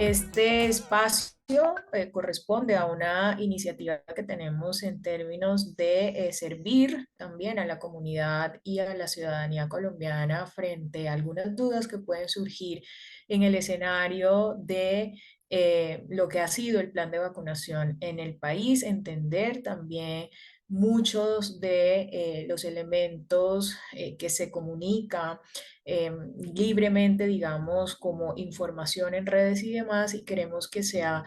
Este espacio corresponde a una iniciativa que tenemos en términos de servir también a la comunidad y a la ciudadanía colombiana frente a algunas dudas que pueden surgir en el escenario de lo que ha sido el plan de vacunación en el país, entender también muchos de los elementos que se comunican libremente, digamos, como información en redes y demás, y queremos que sea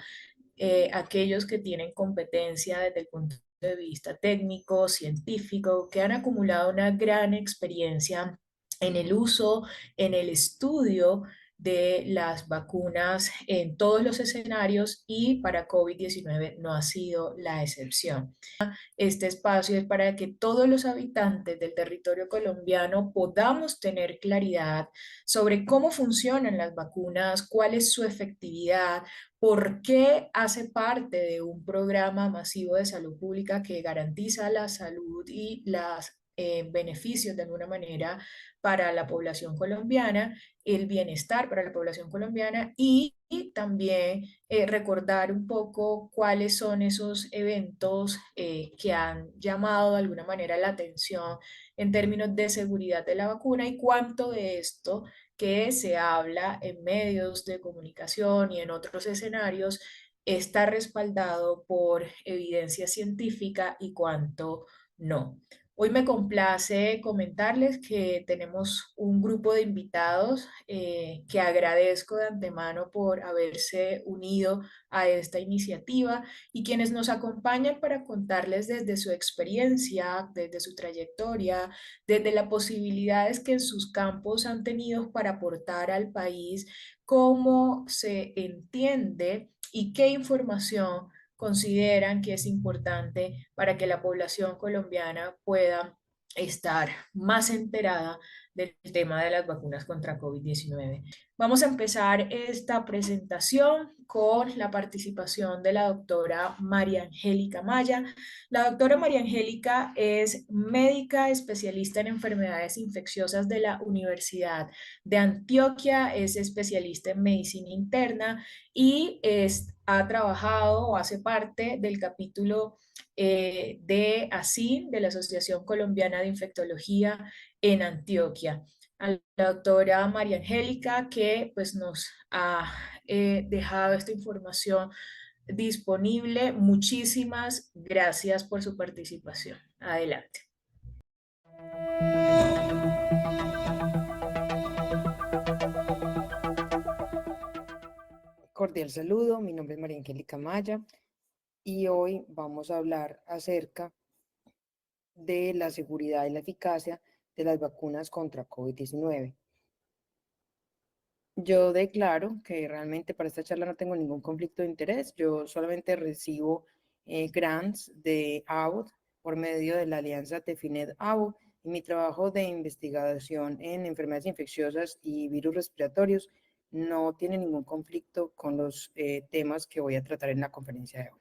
aquellos que tienen competencia desde el punto de vista técnico, científico, que han acumulado una gran experiencia en el uso, en el estudio de las vacunas en todos los escenarios y para COVID-19 no ha sido la excepción. Este espacio es para que todos los habitantes del territorio colombiano podamos tener claridad sobre cómo funcionan las vacunas, cuál es su efectividad, por qué hace parte de un programa masivo de salud pública que garantiza la salud y los beneficios de alguna manera para la población colombiana, el bienestar para la población colombiana y también recordar un poco cuáles son esos eventos que han llamado de alguna manera la atención en términos de seguridad de la vacuna y cuánto de esto que se habla en medios de comunicación y en otros escenarios está respaldado por evidencia científica y cuánto no. Hoy me complace comentarles que tenemos un grupo de invitados que agradezco de antemano por haberse unido a esta iniciativa y quienes nos acompañan para contarles desde su experiencia, desde su trayectoria, desde las posibilidades que en sus campos han tenido para aportar al país, cómo se entiende y qué información consideran que es importante para que la población colombiana pueda estar más enterada del tema de las vacunas contra COVID-19. Vamos a empezar esta presentación con la participación de la doctora María Angélica Maya. La doctora María Angélica es médica especialista en enfermedades infecciosas de la Universidad de Antioquia, es especialista en medicina interna y ha trabajado o hace parte del capítulo de ASIN, de la Asociación Colombiana de Infectología en Antioquia. A la doctora María Angélica, que pues nos ha dejado esta información disponible. Muchísimas gracias por su participación. Adelante. Cordial saludo, mi nombre es María Angélica Maya y hoy vamos a hablar acerca de la seguridad y la eficacia de las vacunas contra COVID-19. Yo declaro que realmente para esta charla no tengo ningún conflicto de interés, yo solamente recibo grants de AUD por medio de la alianza TEFINED-AUD y mi trabajo de investigación en enfermedades infecciosas y virus respiratorios no tiene ningún conflicto con los temas que voy a tratar en la conferencia de hoy.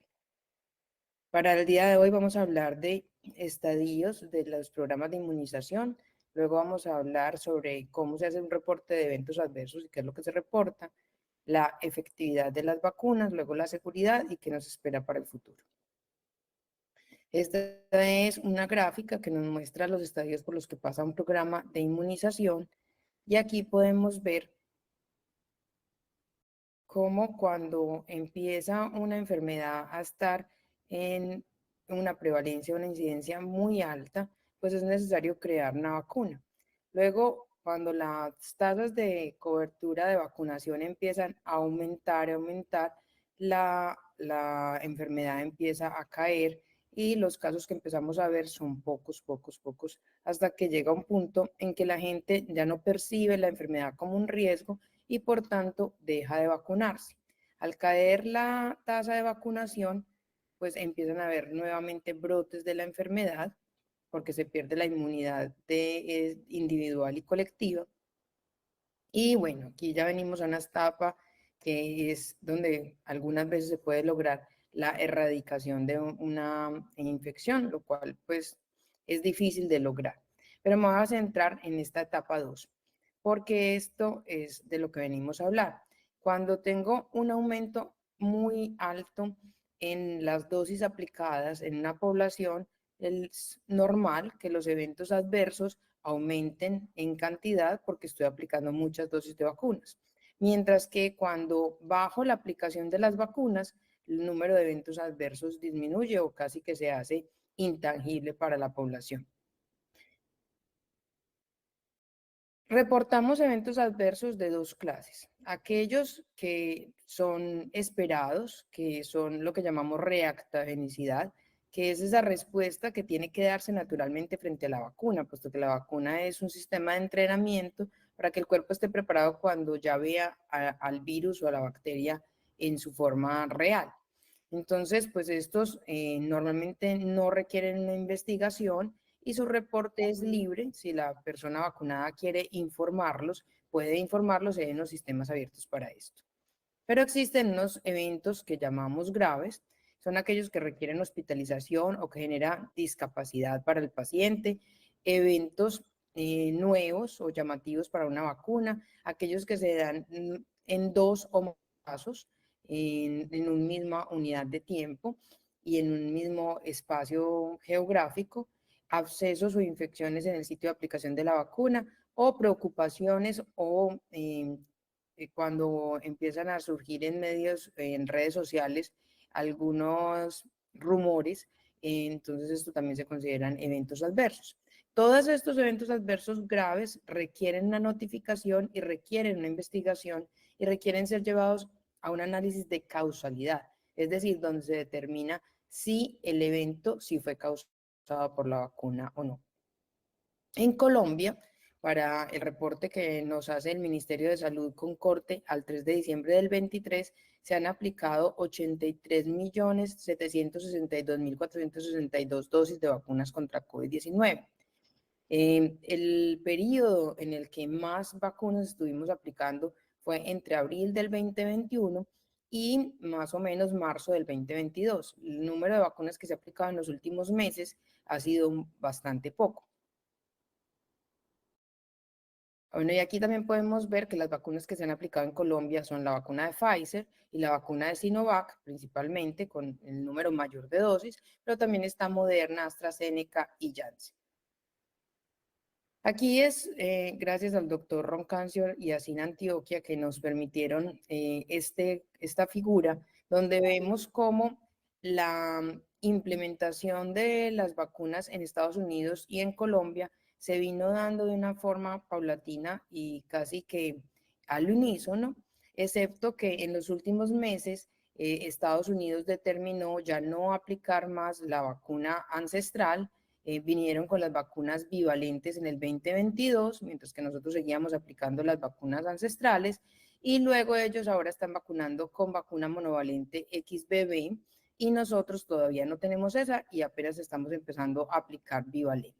Para el día de hoy vamos a hablar de estadios de los programas de inmunización, luego vamos a hablar sobre cómo se hace un reporte de eventos adversos y qué es lo que se reporta, la efectividad de las vacunas, luego la seguridad y qué nos espera para el futuro. Esta es una gráfica que nos muestra los estadios por los que pasa un programa de inmunización y aquí podemos ver cómo cuando empieza una enfermedad a estar en una prevalencia, una incidencia muy alta, pues es necesario crear una vacuna. Luego, cuando las tasas de cobertura de vacunación empiezan a aumentar, la enfermedad empieza a caer y los casos que empezamos a ver son pocos, hasta que llega un punto en que la gente ya no percibe la enfermedad como un riesgo y por tanto deja de vacunarse. Al caer la tasa de vacunación, pues empiezan a haber nuevamente brotes de la enfermedad porque se pierde la inmunidad individual y colectiva. Y bueno, aquí ya venimos a una etapa que es donde algunas veces se puede lograr la erradicación de una infección, lo cual pues es difícil de lograr. Pero me voy a centrar en esta etapa 2, porque esto es de lo que venimos a hablar. Cuando tengo un aumento muy alto en las dosis aplicadas en una población, es normal que los eventos adversos aumenten en cantidad porque estoy aplicando muchas dosis de vacunas. Mientras que cuando bajo la aplicación de las vacunas, el número de eventos adversos disminuye o casi que se hace intangible para la población. Reportamos eventos adversos de dos clases. Aquellos que son esperados, que son lo que llamamos reactogenicidad, que es esa respuesta que tiene que darse naturalmente frente a la vacuna, puesto que la vacuna es un sistema de entrenamiento para que el cuerpo esté preparado cuando ya vea al virus o a la bacteria en su forma real. Entonces, pues estos normalmente no requieren una investigación y su reporte es libre. Si la persona vacunada quiere informarlos, puede informarlos, hay unos sistemas abiertos para esto. Pero existen unos eventos que llamamos graves, son aquellos que requieren hospitalización o que generan discapacidad para el paciente, eventos nuevos o llamativos para una vacuna, aquellos que se dan en dos o más casos, en una misma unidad de tiempo y en un mismo espacio geográfico, abscesos o infecciones en el sitio de aplicación de la vacuna o preocupaciones o cuando empiezan a surgir en medios, en redes sociales, algunos rumores, entonces esto también se consideran eventos adversos. Todos estos eventos adversos graves requieren una notificación y requieren una investigación y requieren ser llevados a un análisis de causalidad, es decir, donde se determina si el evento sí fue causado por la vacuna o no. En Colombia, para el reporte que nos hace el Ministerio de Salud con corte al 3 de diciembre del 23, se han aplicado 83.762.462 dosis de vacunas contra COVID-19. El periodo en el que más vacunas estuvimos aplicando fue entre abril del 2021 y más o menos marzo del 2022. El número de vacunas que se ha aplicado en los últimos meses ha sido bastante poco. Bueno, y aquí también podemos ver que las vacunas que se han aplicado en Colombia son la vacuna de Pfizer y la vacuna de Sinovac, principalmente con el número mayor de dosis, pero también está Moderna, AstraZeneca y Janssen. Aquí es gracias al doctor Roncancio y a Sin Antioquia que nos permitieron esta figura donde vemos cómo la implementación de las vacunas en Estados Unidos y en Colombia se vino dando de una forma paulatina y casi que al unísono, excepto que en los últimos meses Estados Unidos determinó ya no aplicar más la vacuna ancestral, vinieron con las vacunas bivalentes en el 2022, mientras que nosotros seguíamos aplicando las vacunas ancestrales, y luego ellos ahora están vacunando con vacuna monovalente XBB, y nosotros todavía no tenemos esa y apenas estamos empezando a aplicar bivalente.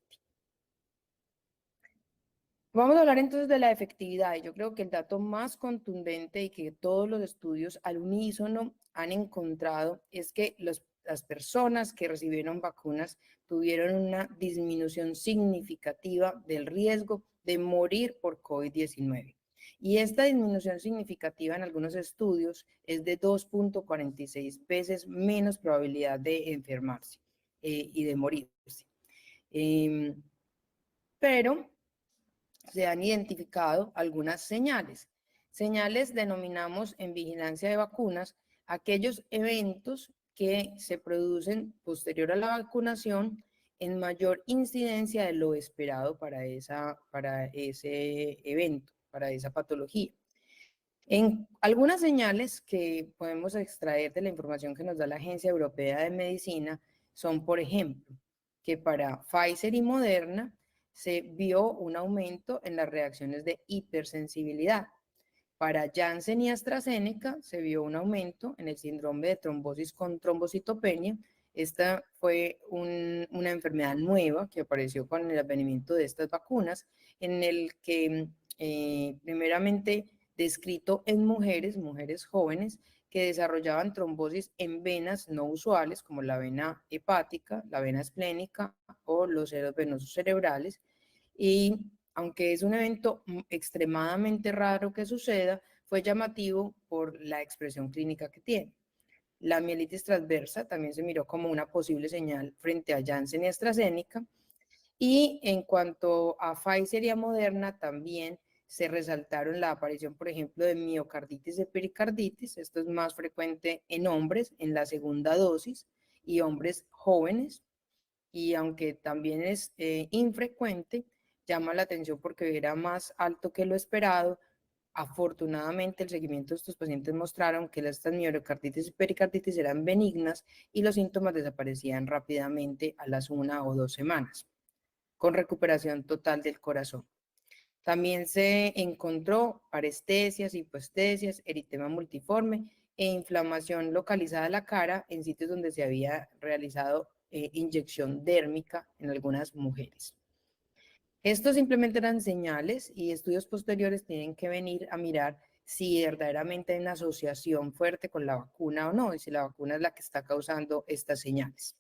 Vamos a hablar entonces de la efectividad, y yo creo que el dato más contundente y que todos los estudios al unísono han encontrado es que las personas que recibieron vacunas tuvieron una disminución significativa del riesgo de morir por COVID-19. Y esta disminución significativa en algunos estudios es de 2.46 veces menos probabilidad de enfermarse y de morirse. Pero se han identificado algunas señales. Señales denominamos en vigilancia de vacunas aquellos eventos que se producen posterior a la vacunación en mayor incidencia de lo esperado para ese evento, para esa patología. En algunas señales que podemos extraer de la información que nos da la Agencia Europea de Medicina son, por ejemplo, que para Pfizer y Moderna se vio un aumento en las reacciones de hipersensibilidad. Para Janssen y AstraZeneca se vio un aumento en el síndrome de trombosis con trombocitopenia. Esta fue una enfermedad nueva que apareció con el advenimiento de estas vacunas, en el que primeramente descrito en mujeres jóvenes que desarrollaban trombosis en venas no usuales, como la vena hepática, la vena esplénica o los senos venosos cerebrales. Y aunque es un evento extremadamente raro que suceda, fue llamativo por la expresión clínica que tiene. La mielitis transversa también se miró como una posible señal frente a Janssen y AstraZeneca. Y en cuanto a Pfizer y a Moderna, también se resaltaron la aparición, por ejemplo, de miocarditis y pericarditis. Esto es más frecuente en hombres en la segunda dosis y hombres jóvenes. Y aunque también es infrecuente, llama la atención porque era más alto que lo esperado. Afortunadamente, el seguimiento de estos pacientes mostraron que estas miocarditis y pericarditis eran benignas y los síntomas desaparecían rápidamente a las 1 o 2 semanas, con recuperación total del corazón. También se encontró parestesias, hipoestesias, eritema multiforme e inflamación localizada de la cara en sitios donde se había realizado inyección dérmica en algunas mujeres. Estos simplemente eran señales y estudios posteriores tienen que venir a mirar si verdaderamente hay una asociación fuerte con la vacuna o no, y si la vacuna es la que está causando estas señales.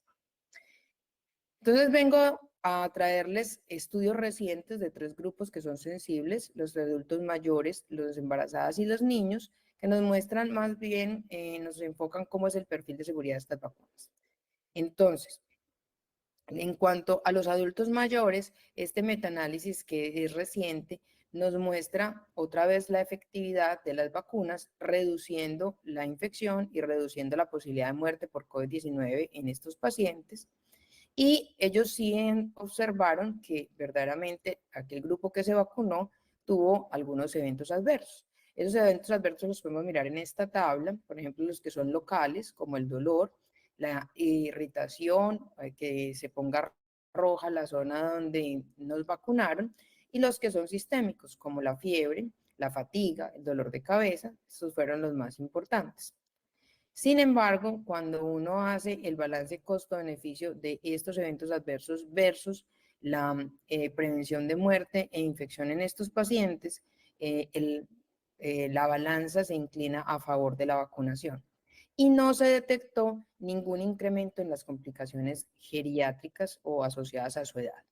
Entonces vengo a traerles estudios recientes de 3 grupos que son sensibles, los adultos mayores, los embarazadas y los niños, que nos muestran más bien, nos enfocan cómo es el perfil de seguridad de estas vacunas. Entonces, en cuanto a los adultos mayores, este metaanálisis que es reciente nos muestra otra vez la efectividad de las vacunas, reduciendo la infección y reduciendo la posibilidad de muerte por COVID-19 en estos pacientes. Y ellos sí observaron que verdaderamente aquel grupo que se vacunó tuvo algunos eventos adversos. Esos eventos adversos los podemos mirar en esta tabla, por ejemplo, los que son locales, como el dolor, la irritación, que se ponga roja la zona donde nos vacunaron, y los que son sistémicos, como la fiebre, la fatiga, el dolor de cabeza, esos fueron los más importantes. Sin embargo, cuando uno hace el balance costo-beneficio de estos eventos adversos versus la prevención de muerte e infección en estos pacientes, la balanza se inclina a favor de la vacunación. Y no se detectó ningún incremento en las complicaciones geriátricas o asociadas a su edad.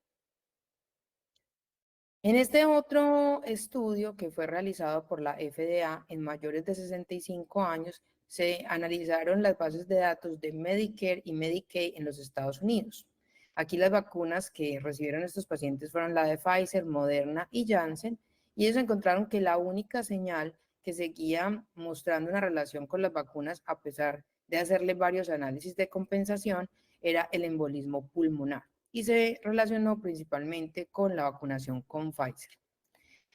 En este otro estudio que fue realizado por la FDA en mayores de 65 años, se analizaron las bases de datos de Medicare y Medicaid en los Estados Unidos. Aquí las vacunas que recibieron estos pacientes fueron la de Pfizer, Moderna y Janssen, y ellos encontraron que la única señal que seguía mostrando una relación con las vacunas, a pesar de hacerle varios análisis de compensación, era el embolismo pulmonar y se relacionó principalmente con la vacunación con Pfizer.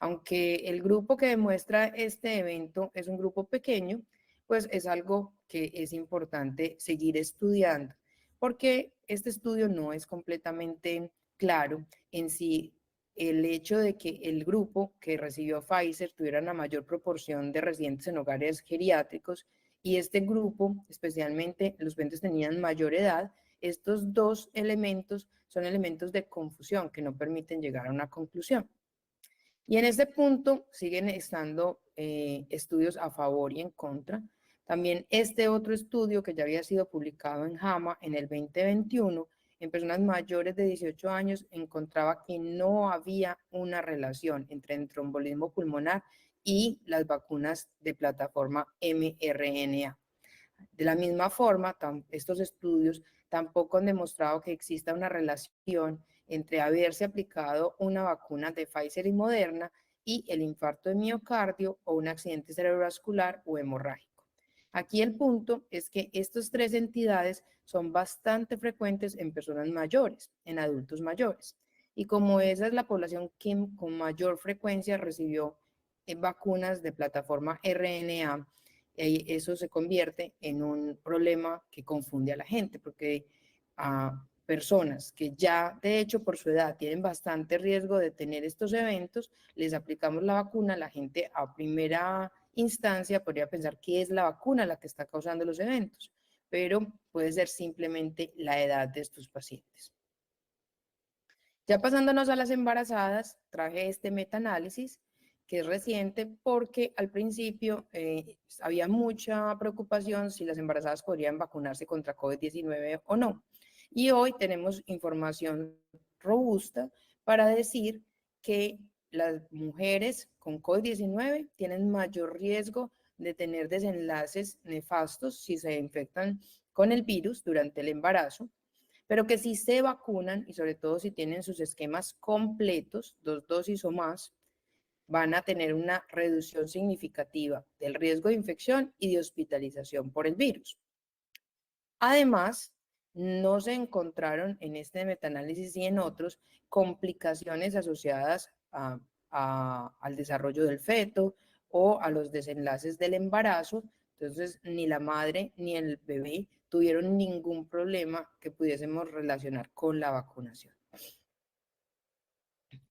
Aunque el grupo que demuestra este evento es un grupo pequeño, pues es algo que es importante seguir estudiando, porque este estudio no es completamente claro en si el hecho de que el grupo que recibió Pfizer tuviera una mayor proporción de residentes en hogares geriátricos y este grupo, especialmente los pacientes tenían mayor edad, estos dos elementos son elementos de confusión que no permiten llegar a una conclusión. Y en este punto siguen estando estudios a favor y en contra. También este otro estudio que ya había sido publicado en JAMA en el 2021, en personas mayores de 18 años, encontraba que no había una relación entre el trombolismo pulmonar y las vacunas de plataforma mRNA. De la misma forma, estos estudios tampoco han demostrado que exista una relación entre haberse aplicado una vacuna de Pfizer y Moderna y el infarto de miocardio o un accidente cerebrovascular o hemorrágico. Aquí el punto es que estas 3 entidades son bastante frecuentes en personas mayores, en adultos mayores. Y como esa es la población que con mayor frecuencia recibió vacunas de plataforma RNA, eso se convierte en un problema que confunde a la gente, porque a personas que ya de hecho por su edad tienen bastante riesgo de tener estos eventos, les aplicamos la vacuna, la gente a primera instancia podría pensar que es la vacuna la que está causando los eventos, pero puede ser simplemente la edad de estos pacientes. Ya pasándonos a las embarazadas, traje este metaanálisis que es reciente porque al principio había mucha preocupación si las embarazadas podrían vacunarse contra COVID-19 o no. Y hoy tenemos información robusta para decir que las mujeres con COVID-19 tienen mayor riesgo de tener desenlaces nefastos si se infectan con el virus durante el embarazo, pero que si se vacunan y sobre todo si tienen sus esquemas completos, 2 dosis o más, van a tener una reducción significativa del riesgo de infección y de hospitalización por el virus. Además, no se encontraron en este metaanálisis y en otros complicaciones asociadas al desarrollo del feto o a los desenlaces del embarazo. Entonces, ni la madre ni el bebé tuvieron ningún problema que pudiésemos relacionar con la vacunación.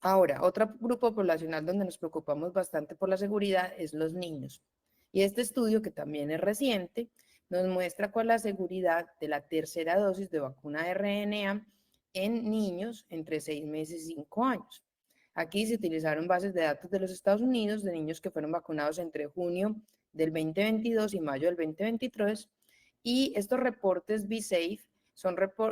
Ahora, otro grupo poblacional donde nos preocupamos bastante por la seguridad es los niños. Y este estudio, que también es reciente, nos muestra cuál es la seguridad de la tercera dosis de vacuna de RNA en niños entre 6 meses y 5 años. Aquí se utilizaron bases de datos de los Estados Unidos de niños que fueron vacunados entre junio del 2022 y mayo del 2023. Y estos reportes BeSafe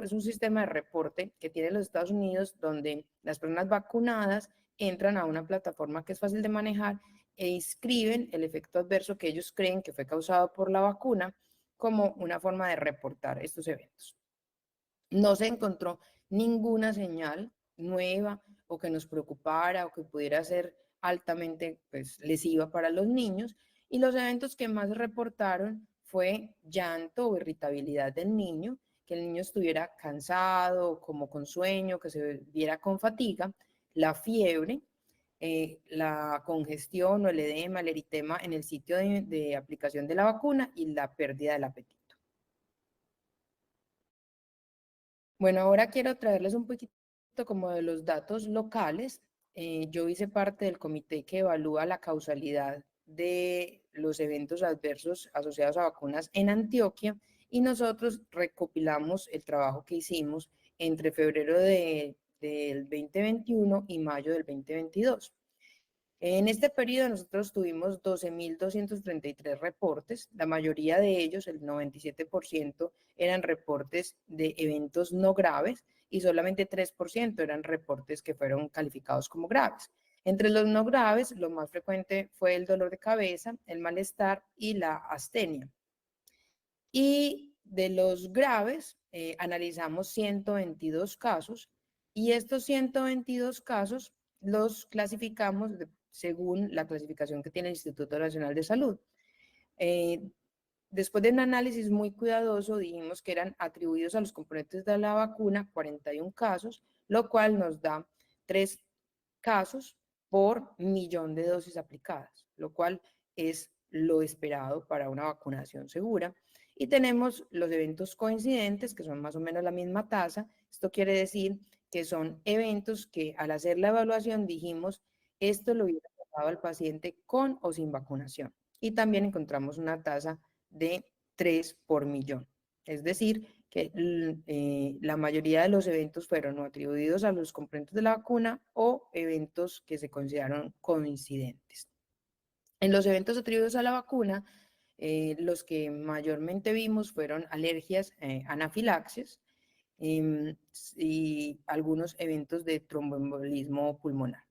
es un sistema de reporte que tiene los Estados Unidos donde las personas vacunadas entran a una plataforma que es fácil de manejar e inscriben el efecto adverso que ellos creen que fue causado por la vacuna como una forma de reportar estos eventos. No se encontró ninguna señal nueva o que nos preocupara o que pudiera ser altamente lesiva para los niños, y los eventos que más reportaron fue llanto o irritabilidad del niño, que el niño estuviera cansado, como con sueño, que se viera con fatiga, la fiebre, la congestión o el edema, el eritema en el sitio de aplicación de la vacuna y la pérdida del apetito. Bueno, ahora quiero traerles un poquito como de los datos locales. Yo hice parte del comité que evalúa la causalidad de los eventos adversos asociados a vacunas en Antioquia, y nosotros recopilamos el trabajo que hicimos entre febrero del 2021 y mayo del 2022. En este periodo nosotros tuvimos 12.233 reportes, la mayoría de ellos, el 97%, eran reportes de eventos no graves y solamente 3% eran reportes que fueron calificados como graves. Entre los no graves, lo más frecuente fue el dolor de cabeza, el malestar y la astenia. Y de los graves, analizamos 122 casos, y estos 122 casos los clasificamos según la clasificación que tiene el Instituto Nacional de Salud. Después de un análisis muy cuidadoso, dijimos que eran atribuidos a los componentes de la vacuna 41 casos, lo cual nos da 3 casos por millón de dosis aplicadas, lo cual es lo esperado para una vacunación segura. Y tenemos los eventos coincidentes, que son más o menos la misma tasa. Esto quiere decir que son eventos que al hacer la evaluación dijimos, esto lo hubiera pasado al paciente con o sin vacunación. Y también encontramos una tasa de 3 por millón. Es decir, que la mayoría de los eventos fueron o atribuidos a los componentes de la vacuna o eventos que se consideraron coincidentes. En los eventos atribuidos a la vacuna, los que mayormente vimos fueron alergias, anafilaxis y algunos eventos de tromboembolismo pulmonar.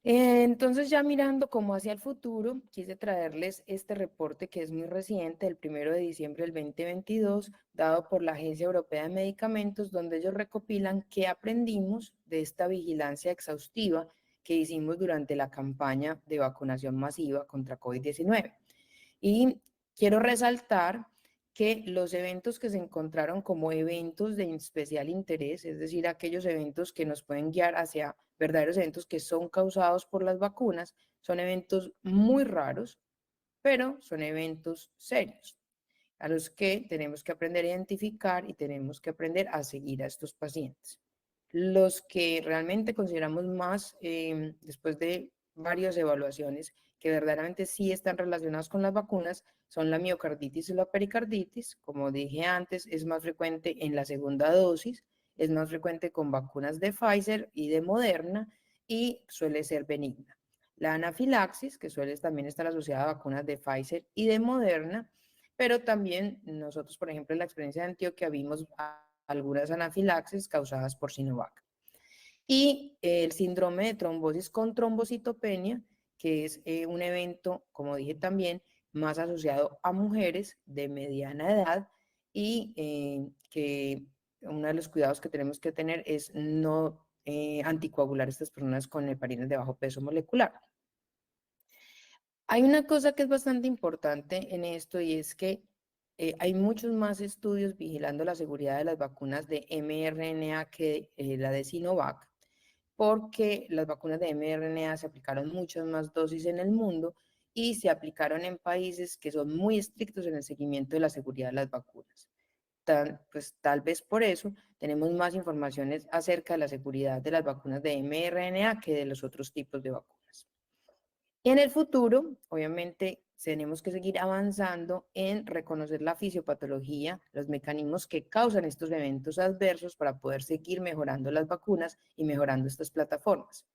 Entonces, ya mirando como hacia el futuro, quise traerles este reporte que es muy reciente, el 1 de diciembre del 2022, dado por la Agencia Europea de Medicamentos, donde ellos recopilan qué aprendimos de esta vigilancia exhaustiva que hicimos durante la campaña de vacunación masiva contra COVID-19. Y quiero resaltar que los eventos que se encontraron como eventos de especial interés, es decir, aquellos eventos que nos pueden guiar hacia verdaderos eventos que son causados por las vacunas, son eventos muy raros, pero son eventos serios, a los que tenemos que aprender a identificar y tenemos que aprender a seguir a estos pacientes. Los que realmente consideramos más, después de varias evaluaciones, que verdaderamente sí están relacionados con las vacunas, son la miocarditis y la pericarditis. Como dije antes, es más frecuente en la segunda dosis, es más frecuente con vacunas de Pfizer y de Moderna, y suele ser benigna. La anafilaxis, que suele también estar asociada a vacunas de Pfizer y de Moderna, pero también nosotros, por ejemplo, en la experiencia de Antioquia vimos algunas anafilaxis causadas por Sinovac. y el síndrome de trombosis con trombocitopenia, que es un evento, como dije también, más asociado a mujeres de mediana edad y que uno de los cuidados que tenemos que tener es no anticoagular a estas personas con heparina de bajo peso molecular. Hay una cosa que es bastante importante en esto y es que hay muchos más estudios vigilando la seguridad de las vacunas de mRNA que la de Sinovac, porque las vacunas de mRNA se aplicaron muchas más dosis en el mundo y se aplicaron en países que son muy estrictos en el seguimiento de la seguridad de las vacunas. Pues tal vez por eso tenemos más informaciones acerca de la seguridad de las vacunas de mRNA que de los otros tipos de vacunas. Y en el futuro, obviamente, tenemos que seguir avanzando en reconocer la fisiopatología, los mecanismos que causan estos eventos adversos para poder seguir mejorando las vacunas y mejorando estas plataformas.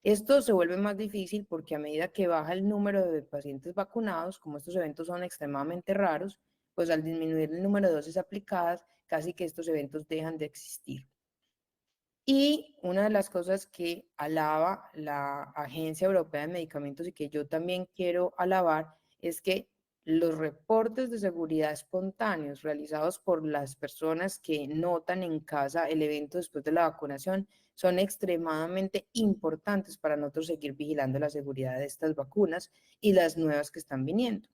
Esto se vuelve más difícil porque a medida que baja el número de pacientes vacunados, como estos eventos son extremadamente raros, pues al disminuir el número de dosis aplicadas, casi que estos eventos dejan de existir. Y una de las cosas que alaba la Agencia Europea de Medicamentos y que yo también quiero alabar es que los reportes de seguridad espontáneos realizados por las personas que notan en casa el evento después de la vacunación son extremadamente importantes para nosotros seguir vigilando la seguridad de estas vacunas y las nuevas que están viniendo.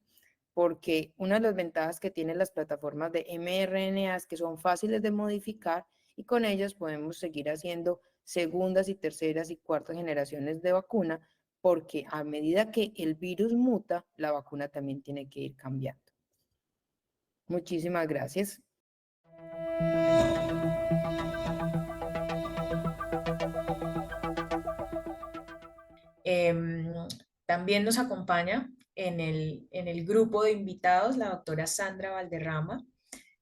Porque una de las ventajas que tienen las plataformas de mRNA es que son fáciles de modificar y con ellas podemos seguir haciendo segundas y terceras y cuartas generaciones de vacuna, porque a medida que el virus muta, la vacuna también tiene que ir cambiando. Muchísimas gracias. Em, También nos acompaña en el grupo de invitados la doctora Sandra Valderrama.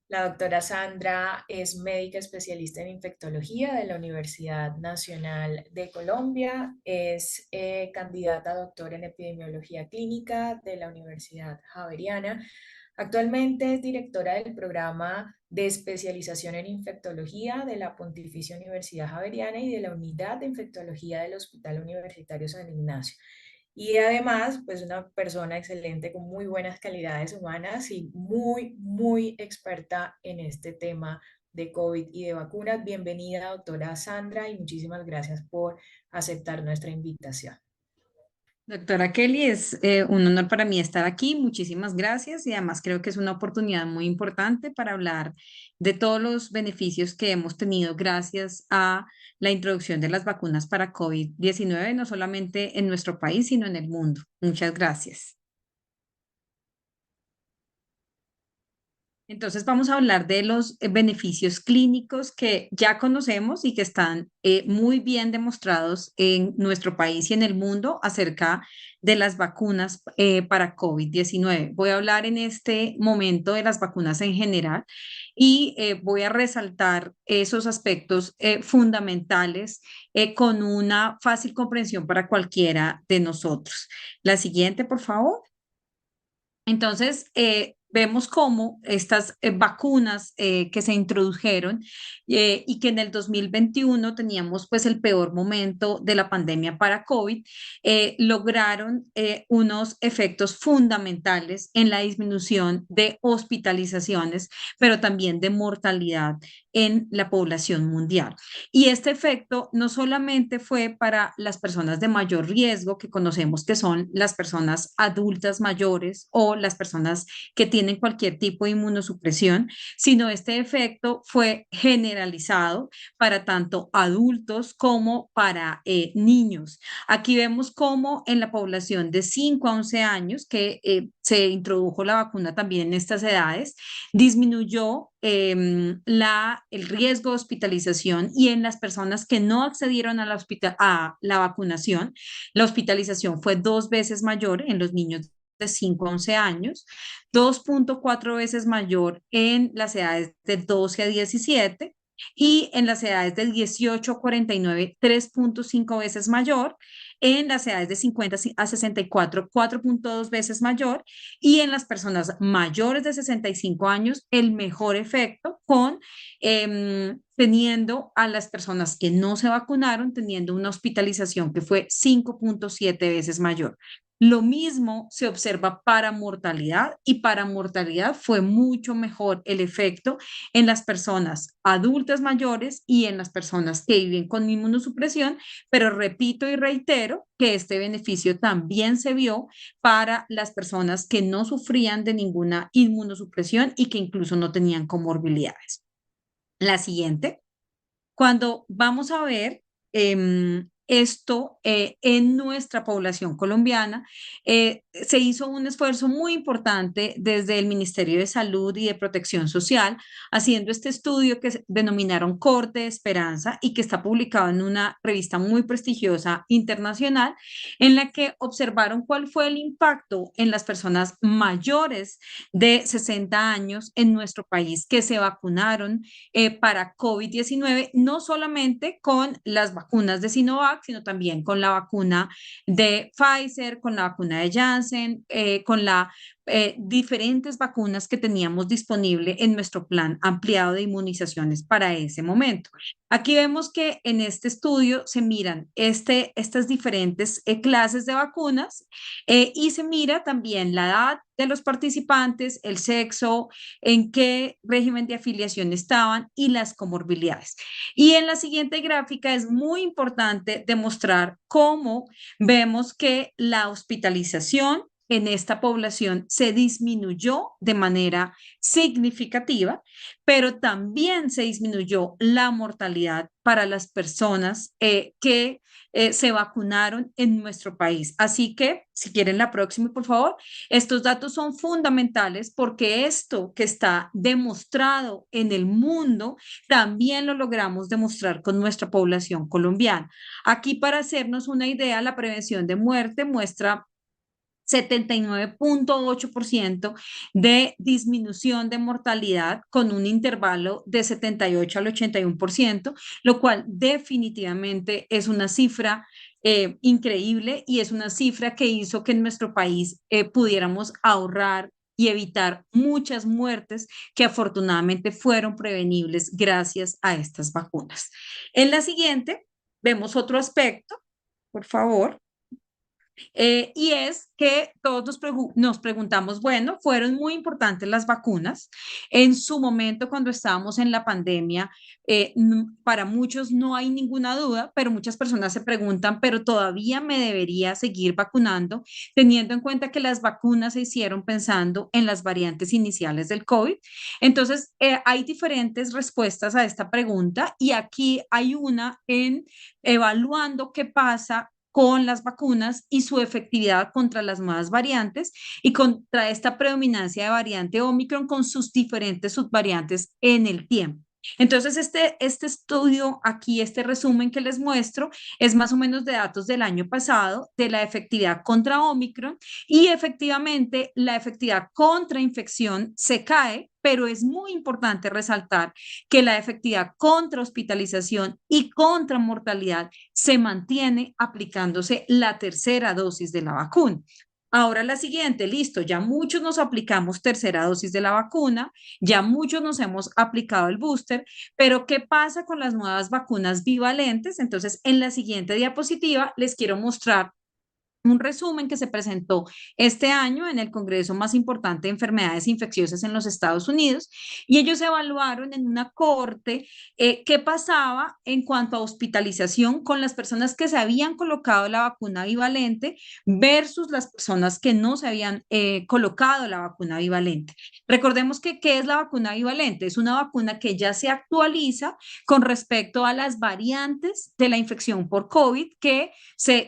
La doctora Sandra es médica especialista en infectología de la Universidad Nacional de Colombia, es candidata a doctora en epidemiología clínica de la Universidad Javeriana. Actualmente es directora del programa de especialización en infectología de la Pontificia Universidad Javeriana y de la Unidad de Infectología del Hospital Universitario San Ignacio. Y además, pues una persona excelente con muy buenas calidades humanas y muy, muy experta en este tema de COVID y de vacunas. Bienvenida, doctora Sandra, y muchísimas gracias por aceptar nuestra invitación. Doctora Kelly, es un honor para mí estar aquí. Muchísimas gracias y además creo que es una oportunidad muy importante para hablar de todos los beneficios que hemos tenido gracias a la introducción de las vacunas para COVID-19, no solamente en nuestro país, sino en el mundo. Muchas gracias. Entonces vamos a hablar de los beneficios clínicos que ya conocemos y que están muy bien demostrados en nuestro país y en el mundo acerca de las vacunas para COVID-19. Voy a hablar en este momento de las vacunas en general y voy a resaltar esos aspectos fundamentales con una fácil comprensión para cualquiera de nosotros. La siguiente, por favor. Entonces, vemos cómo estas vacunas que se introdujeron y que en el 2021 teníamos pues el peor momento de la pandemia para COVID, lograron unos efectos fundamentales en la disminución de hospitalizaciones, pero también de mortalidad en la población mundial. Y este efecto no solamente fue para las personas de mayor riesgo, que conocemos que son las personas adultas mayores o las personas que tienen cualquier tipo de inmunosupresión, sino este efecto fue generalizado para tanto adultos como para niños. Aquí vemos cómo en la población de 5 a 11 años, que se introdujo la vacuna también en estas edades, disminuyó el riesgo de hospitalización y en las personas que no accedieron a a la vacunación, la hospitalización fue 2 veces mayor en los niños de 5 a 11 años, 2.4 veces mayor en las edades de 12 a 17 y en las edades del 18 a 49, 3.5 veces mayor, en las edades de 50 a 64, 4.2 veces mayor, y en las personas mayores de 65 años, el mejor efecto con teniendo a las personas que no se vacunaron, teniendo una hospitalización que fue 5.7 veces mayor. Lo mismo se observa para mortalidad y para mortalidad fue mucho mejor el efecto en las personas adultas mayores y en las personas que viven con inmunosupresión, pero repito y reitero que este beneficio también se vio para las personas que no sufrían de ninguna inmunosupresión y que incluso no tenían comorbilidades. La siguiente. Cuando vamos a ver esto en nuestra población colombiana, se hizo un esfuerzo muy importante desde el Ministerio de Salud y de Protección Social, haciendo este estudio que denominaron Corte de Esperanza y que está publicado en una revista muy prestigiosa internacional, en la que observaron cuál fue el impacto en las personas mayores de 60 años en nuestro país que se vacunaron para COVID-19, no solamente con las vacunas de Sinovac, sino también con la vacuna de Pfizer, con la vacuna de Janssen, con las diferentes vacunas que teníamos disponible en nuestro plan ampliado de inmunizaciones para ese momento. Aquí vemos que en este estudio se miran estas diferentes clases de vacunas y se mira también la edad de los participantes, el sexo, en qué régimen de afiliación estaban y las comorbilidades. Y en la siguiente gráfica es muy importante demostrar cómo vemos que la hospitalización en esta población se disminuyó de manera significativa, pero también se disminuyó la mortalidad para las personas que se vacunaron en nuestro país. Así que, si quieren la próxima, por favor, estos datos son fundamentales porque esto que está demostrado en el mundo, también lo logramos demostrar con nuestra población colombiana. Aquí, para hacernos una idea, la prevención de muerte muestra 79.8% de disminución de mortalidad con un intervalo de 78 al 81%, lo cual definitivamente es una cifra increíble y es una cifra que hizo que en nuestro país pudiéramos ahorrar y evitar muchas muertes que afortunadamente fueron prevenibles gracias a estas vacunas. En la siguiente, vemos otro aspecto, por favor. Y es que todos nos preguntamos, bueno, fueron muy importantes las vacunas. En su momento, cuando estábamos en la pandemia, para muchos no hay ninguna duda, pero muchas personas se preguntan, pero todavía me debería seguir vacunando, teniendo en cuenta que las vacunas se hicieron pensando en las variantes iniciales del COVID. Entonces, hay diferentes respuestas a esta pregunta y aquí hay una en evaluando qué pasa con las vacunas y su efectividad contra las nuevas variantes y contra esta predominancia de variante Omicron con sus diferentes subvariantes en el tiempo. Entonces, este estudio aquí, este resumen que les muestro, es más o menos de datos del año pasado de la efectividad contra Omicron y efectivamente la efectividad contra infección se cae, pero es muy importante resaltar que la efectividad contra hospitalización y contra mortalidad se mantiene aplicándose la tercera dosis de la vacuna. Ahora la siguiente, listo, ya muchos nos aplicamos tercera dosis de la vacuna, ya muchos nos hemos aplicado el booster, pero ¿qué pasa con las nuevas vacunas bivalentes? Entonces, en la siguiente diapositiva les quiero mostrar un resumen que se presentó este año en el Congreso más importante de enfermedades infecciosas en los Estados Unidos y ellos evaluaron en una corte qué pasaba en cuanto a hospitalización con las personas que se habían colocado la vacuna bivalente versus las personas que no se habían colocado la vacuna bivalente. Recordemos que ¿qué es la vacuna bivalente? Es una vacuna que ya se actualiza con respecto a las variantes de la infección por COVID que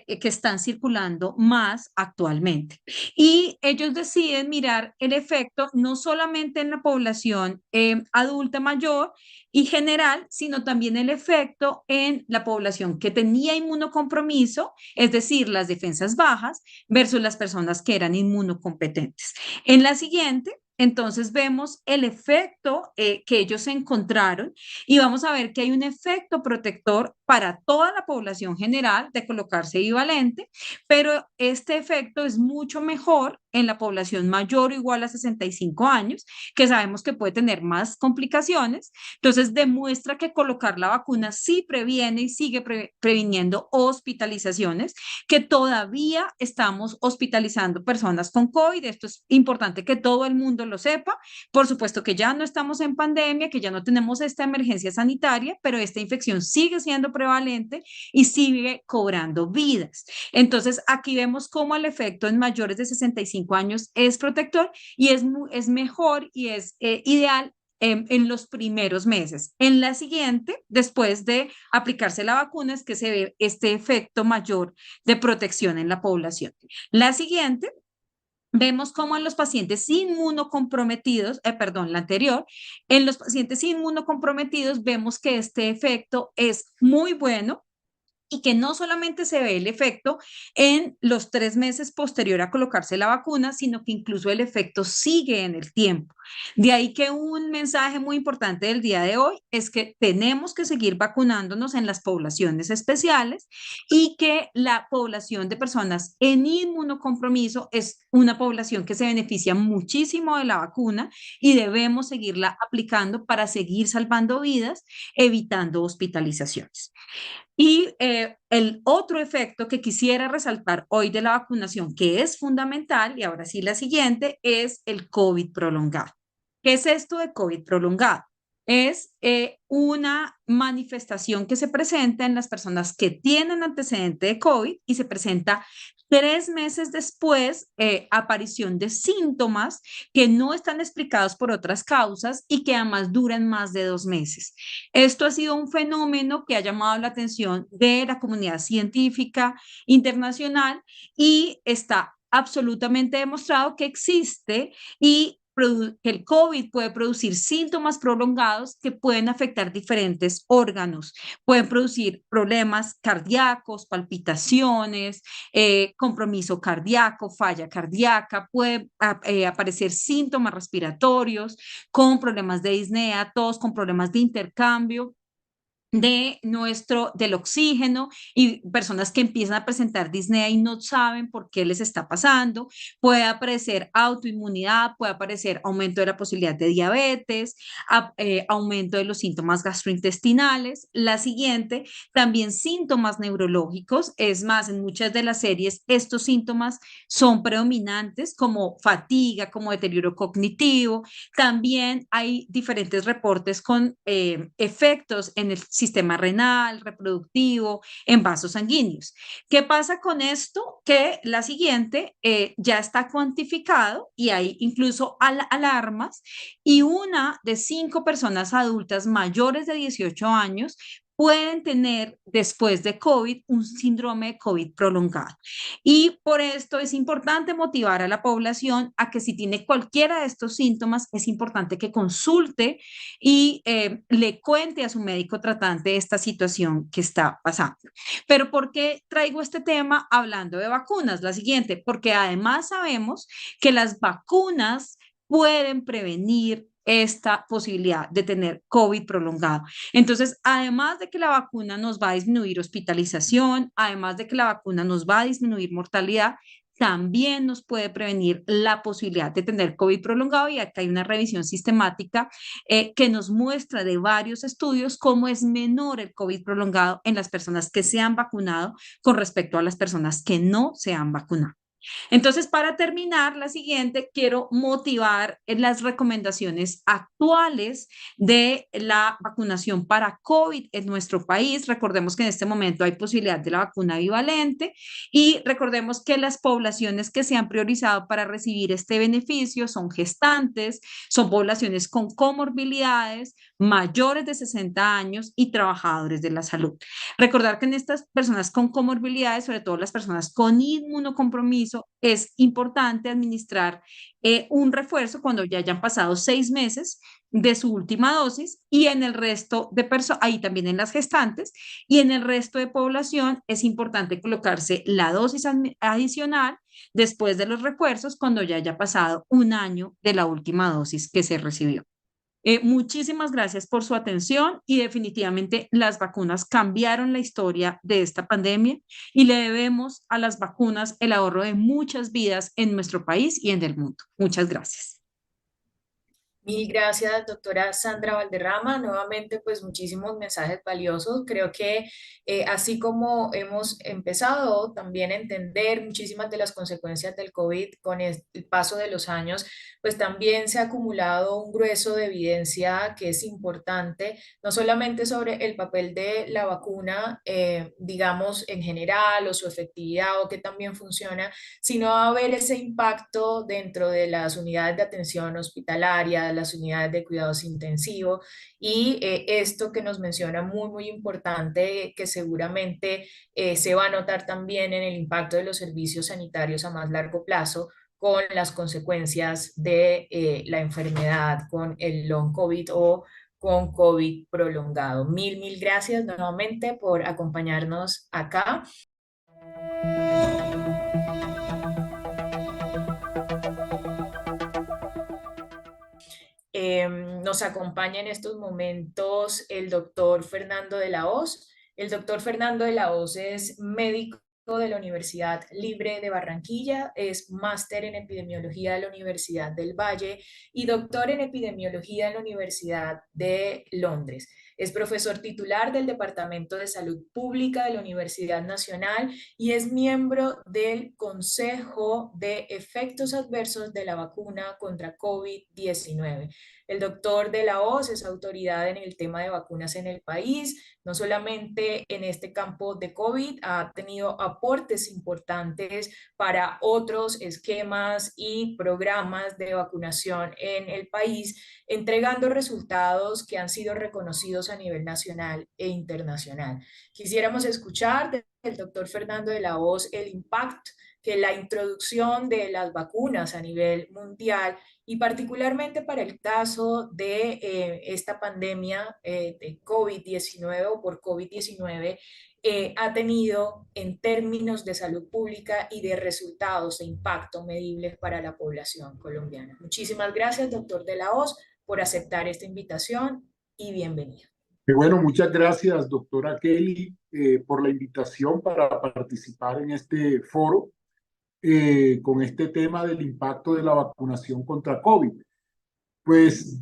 están circulando más actualmente. Y ellos deciden mirar el efecto no solamente en la población adulta mayor y general, sino también el efecto en la población que tenía inmunocompromiso, es decir, las defensas bajas, versus las personas que eran inmunocompetentes. En la siguiente, entonces vemos el efecto que ellos encontraron y vamos a ver que hay un efecto protector para toda la población general de colocarse bivalente, pero este efecto es mucho mejor en la población mayor o igual a 65 años, que sabemos que puede tener más complicaciones. Entonces demuestra que colocar la vacuna sí previene y sigue previniendo hospitalizaciones, que todavía estamos hospitalizando personas con COVID. Esto es importante que todo el mundo lo sepa. Por supuesto que ya no estamos en pandemia, que ya no tenemos esta emergencia sanitaria, pero esta infección sigue siendo prevalente y sigue cobrando vidas. Entonces, aquí vemos cómo el efecto en mayores de 65 años es protector y es mejor y es ideal en los primeros meses. En la siguiente, después de aplicarse la vacuna, es que se ve este efecto mayor de protección en la población. La siguiente, vemos cómo en los pacientes inmunocomprometidos, perdón, la anterior, en los pacientes inmunocomprometidos vemos que este efecto es muy bueno y que no solamente se ve el efecto en los 3 meses posterior a colocarse la vacuna, sino que incluso el efecto sigue en el tiempo. De ahí que un mensaje muy importante del día de hoy es que tenemos que seguir vacunándonos en las poblaciones especiales y que la población de personas en inmunocompromiso es una población que se beneficia muchísimo de la vacuna y debemos seguirla aplicando para seguir salvando vidas, evitando hospitalizaciones. Y el otro efecto que quisiera resaltar hoy de la vacunación, que es fundamental, y ahora sí la siguiente, es el COVID prolongado. ¿Qué es esto de COVID prolongado? Es una manifestación que se presenta en las personas que tienen antecedente de COVID y se presenta 3 meses después, aparición de síntomas que no están explicados por otras causas y que además duran más de 2 meses. Esto ha sido un fenómeno que ha llamado la atención de la comunidad científica internacional y está absolutamente demostrado que existe y que el COVID puede producir síntomas prolongados que pueden afectar diferentes órganos, pueden producir problemas cardíacos, palpitaciones, compromiso cardíaco, falla cardíaca, puede aparecer síntomas respiratorios con problemas de disnea, tos, con problemas de intercambio del oxígeno y personas que empiezan a presentar disnea y no saben por qué les está pasando. Puede aparecer autoinmunidad, puede aparecer aumento de la posibilidad de diabetes, aumento de los síntomas gastrointestinales. La siguiente, también síntomas neurológicos. Es más, en muchas de las series estos síntomas son predominantes como fatiga, como deterioro cognitivo. También hay diferentes reportes con efectos en el sistema renal, reproductivo, en vasos sanguíneos. ¿Qué pasa con esto? Que la siguiente ya está cuantificado y hay incluso alarmas y 1 de 5 personas adultas mayores de 18 años pueden tener después de COVID un síndrome de COVID prolongado. Y por esto es importante motivar a la población a que si tiene cualquiera de estos síntomas, es importante que consulte y le cuente a su médico tratante esta situación que está pasando. Pero ¿por qué traigo este tema hablando de vacunas? La siguiente, porque además sabemos que las vacunas pueden prevenir esta posibilidad de tener COVID prolongado. Entonces, además de que la vacuna nos va a disminuir hospitalización, además de que la vacuna nos va a disminuir mortalidad, también nos puede prevenir la posibilidad de tener COVID prolongado y acá hay una revisión sistemática que nos muestra de varios estudios cómo es menor el COVID prolongado en las personas que se han vacunado con respecto a las personas que no se han vacunado. Entonces, para terminar, la siguiente, quiero motivar en las recomendaciones actuales de la vacunación para COVID en nuestro país. Recordemos que en este momento hay posibilidad de la vacuna bivalente y recordemos que las poblaciones que se han priorizado para recibir este beneficio son gestantes, son poblaciones con comorbilidades, mayores de 60 años y trabajadores de la salud. Recordar que en estas personas con comorbilidades, sobre todo las personas con inmunocompromiso, refuerzo, es importante administrar un refuerzo cuando ya hayan pasado 6 meses de su última dosis y en el resto de personas, ahí también en las gestantes, y en el resto de población es importante colocarse la dosis adicional después de los refuerzos cuando ya haya pasado un año de la última dosis que se recibió. Muchísimas gracias por su atención y definitivamente las vacunas cambiaron la historia de esta pandemia y le debemos a las vacunas el ahorro de muchas vidas en nuestro país y en el mundo. Muchas gracias. Mil gracias, doctora Sandra Valderrama. Nuevamente, pues muchísimos mensajes valiosos. Creo que así como hemos empezado también a entender muchísimas de las consecuencias del COVID con el paso de los años, pues también se ha acumulado un grueso de evidencia que es importante, no solamente sobre el papel de la vacuna, digamos, en general o su efectividad o que también funciona, sino a ver ese impacto dentro de las unidades de atención hospitalaria, las unidades de cuidados intensivos y esto que nos menciona muy, muy importante, que seguramente se va a notar también en el impacto de los servicios sanitarios a más largo plazo con las consecuencias de la enfermedad, con el long COVID o con COVID prolongado. Mil, mil gracias nuevamente por acompañarnos acá. Nos acompaña en estos momentos el doctor Fernando de la Hoz. El doctor Fernando de la Hoz es médico de la Universidad Libre de Barranquilla, es máster en epidemiología de la Universidad del Valle y doctor en epidemiología de la Universidad de Londres. Es profesor titular del Departamento de Salud Pública de la Universidad Nacional y es miembro del Consejo de Efectos Adversos de la Vacuna contra COVID-19. El doctor de la Hoz es autoridad en el tema de vacunas en el país, no solamente en este campo de COVID, ha tenido aportes importantes para otros esquemas y programas de vacunación en el país, entregando resultados que han sido reconocidos a nivel nacional e internacional. Quisiéramos escuchar del doctor Fernando de la Hoz el impacto que la introducción de las vacunas a nivel mundial y particularmente para el caso de esta pandemia de COVID-19 o por COVID-19 ha tenido en términos de salud pública y de resultados de impacto medibles para la población colombiana. Muchísimas gracias, doctor de la Hoz, por aceptar esta invitación y bienvenido. Bueno, muchas gracias, doctora Kelly, por la invitación para participar en este foro con este tema del impacto de la vacunación contra COVID. Pues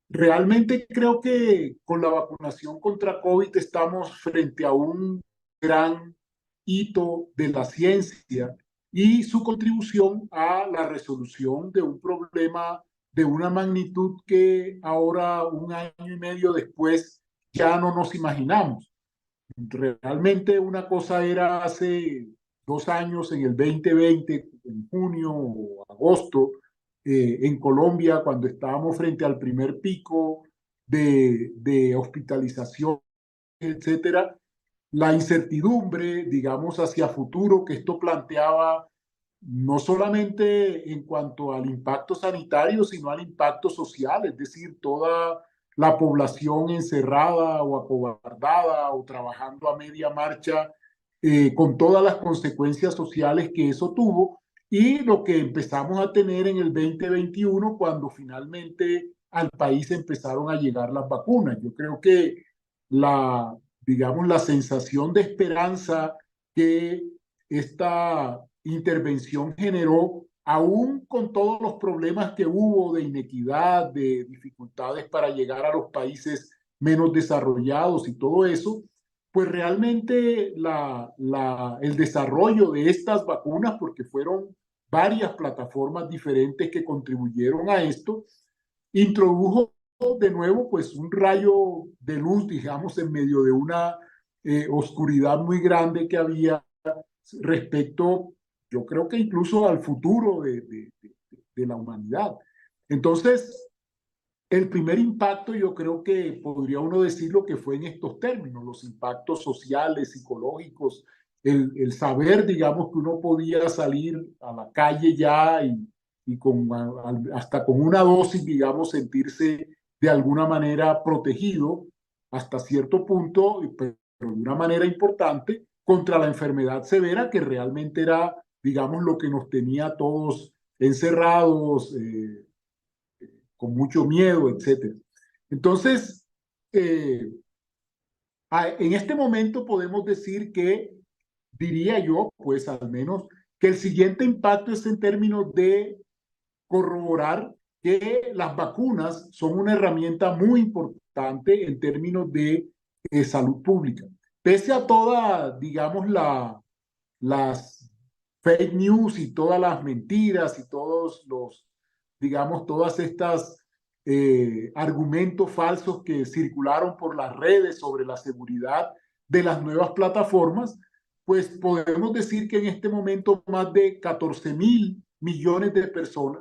realmente creo que con la vacunación contra COVID estamos frente a un gran hito de la ciencia y su contribución a la resolución de un problema de una magnitud que ahora, un año y medio después, ya no nos imaginamos. Realmente una cosa era hace 2 años, en el 2020, en junio o agosto, en Colombia, cuando estábamos frente al primer pico de hospitalización, etcétera, la incertidumbre, digamos, hacia futuro que esto planteaba, no solamente en cuanto al impacto sanitario, sino al impacto social, es decir, toda la población encerrada o acobardada o trabajando a media marcha, con todas las consecuencias sociales que eso tuvo, y lo que empezamos a tener en el 2021 cuando finalmente al país empezaron a llegar las vacunas. Yo creo que digamos, la sensación de esperanza que esta intervención generó, aún con todos los problemas que hubo de inequidad, de dificultades para llegar a los países menos desarrollados y todo eso, pues realmente el desarrollo de estas vacunas, porque fueron varias plataformas diferentes que contribuyeron a esto, introdujo de nuevo pues un rayo de luz, digamos, en medio de una oscuridad muy grande que había respecto, yo creo que incluso al futuro de la humanidad. Entonces, el primer impacto, yo creo que podría uno decirlo que fue en estos términos, los impactos sociales, psicológicos el saber, digamos, que uno podía salir a la calle ya y hasta con una dosis, digamos, sentirse de alguna manera protegido hasta cierto punto, pero de una manera importante, contra la enfermedad severa que realmente era, digamos, lo que nos tenía a todos encerrados, con mucho miedo, etcétera. Entonces, en este momento podemos decir que, diría yo, pues al menos, que el siguiente impacto es en términos de corroborar que las vacunas son una herramienta muy importante en términos de salud pública. Pese a toda, digamos, las fake news y todas las mentiras y todos los, digamos, todas estas argumentos falsos que circularon por las redes sobre la seguridad de las nuevas plataformas, pues podemos decir que en este momento más de 14.000 millones de personas,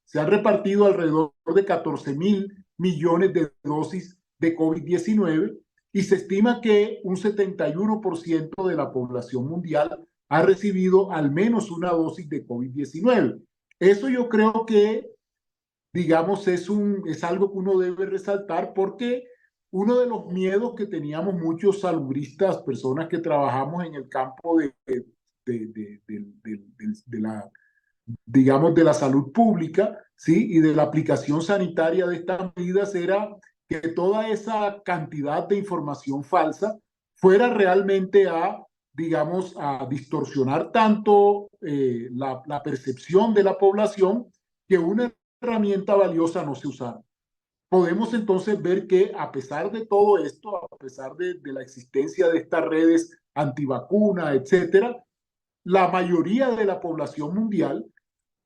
se han repartido alrededor de 14.000 millones de dosis de COVID-19 y se estima que un 71% de la población mundial ha recibido al menos una dosis de COVID-19. Eso yo creo que, digamos, es algo que uno debe resaltar porque uno de los miedos que teníamos muchos salubristas, personas que trabajamos en el campo de la, digamos, de la salud pública, ¿sí? Y de la aplicación sanitaria de estas medidas era que toda esa cantidad de información falsa fuera realmente a, digamos, a distorsionar tanto la percepción de la población que una herramienta valiosa no se usara. Podemos entonces ver que a pesar de todo esto, a pesar de la existencia de estas redes antivacuna, etcétera, la mayoría de la población mundial,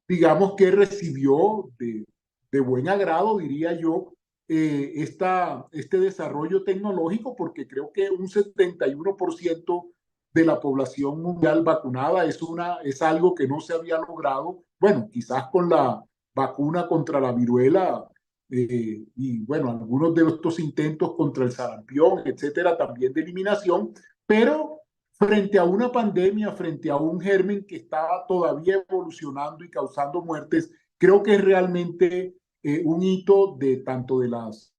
digamos que recibió de buen agrado, diría yo, este desarrollo tecnológico, porque creo que un 71% de la población mundial vacunada es algo que no se había logrado, bueno, quizás con la vacuna contra la viruela, y bueno, algunos de estos intentos contra el sarampión, etcétera, también de eliminación, pero frente a una pandemia, frente a un germen que estaba todavía evolucionando y causando muertes, creo que es realmente un hito de tanto de las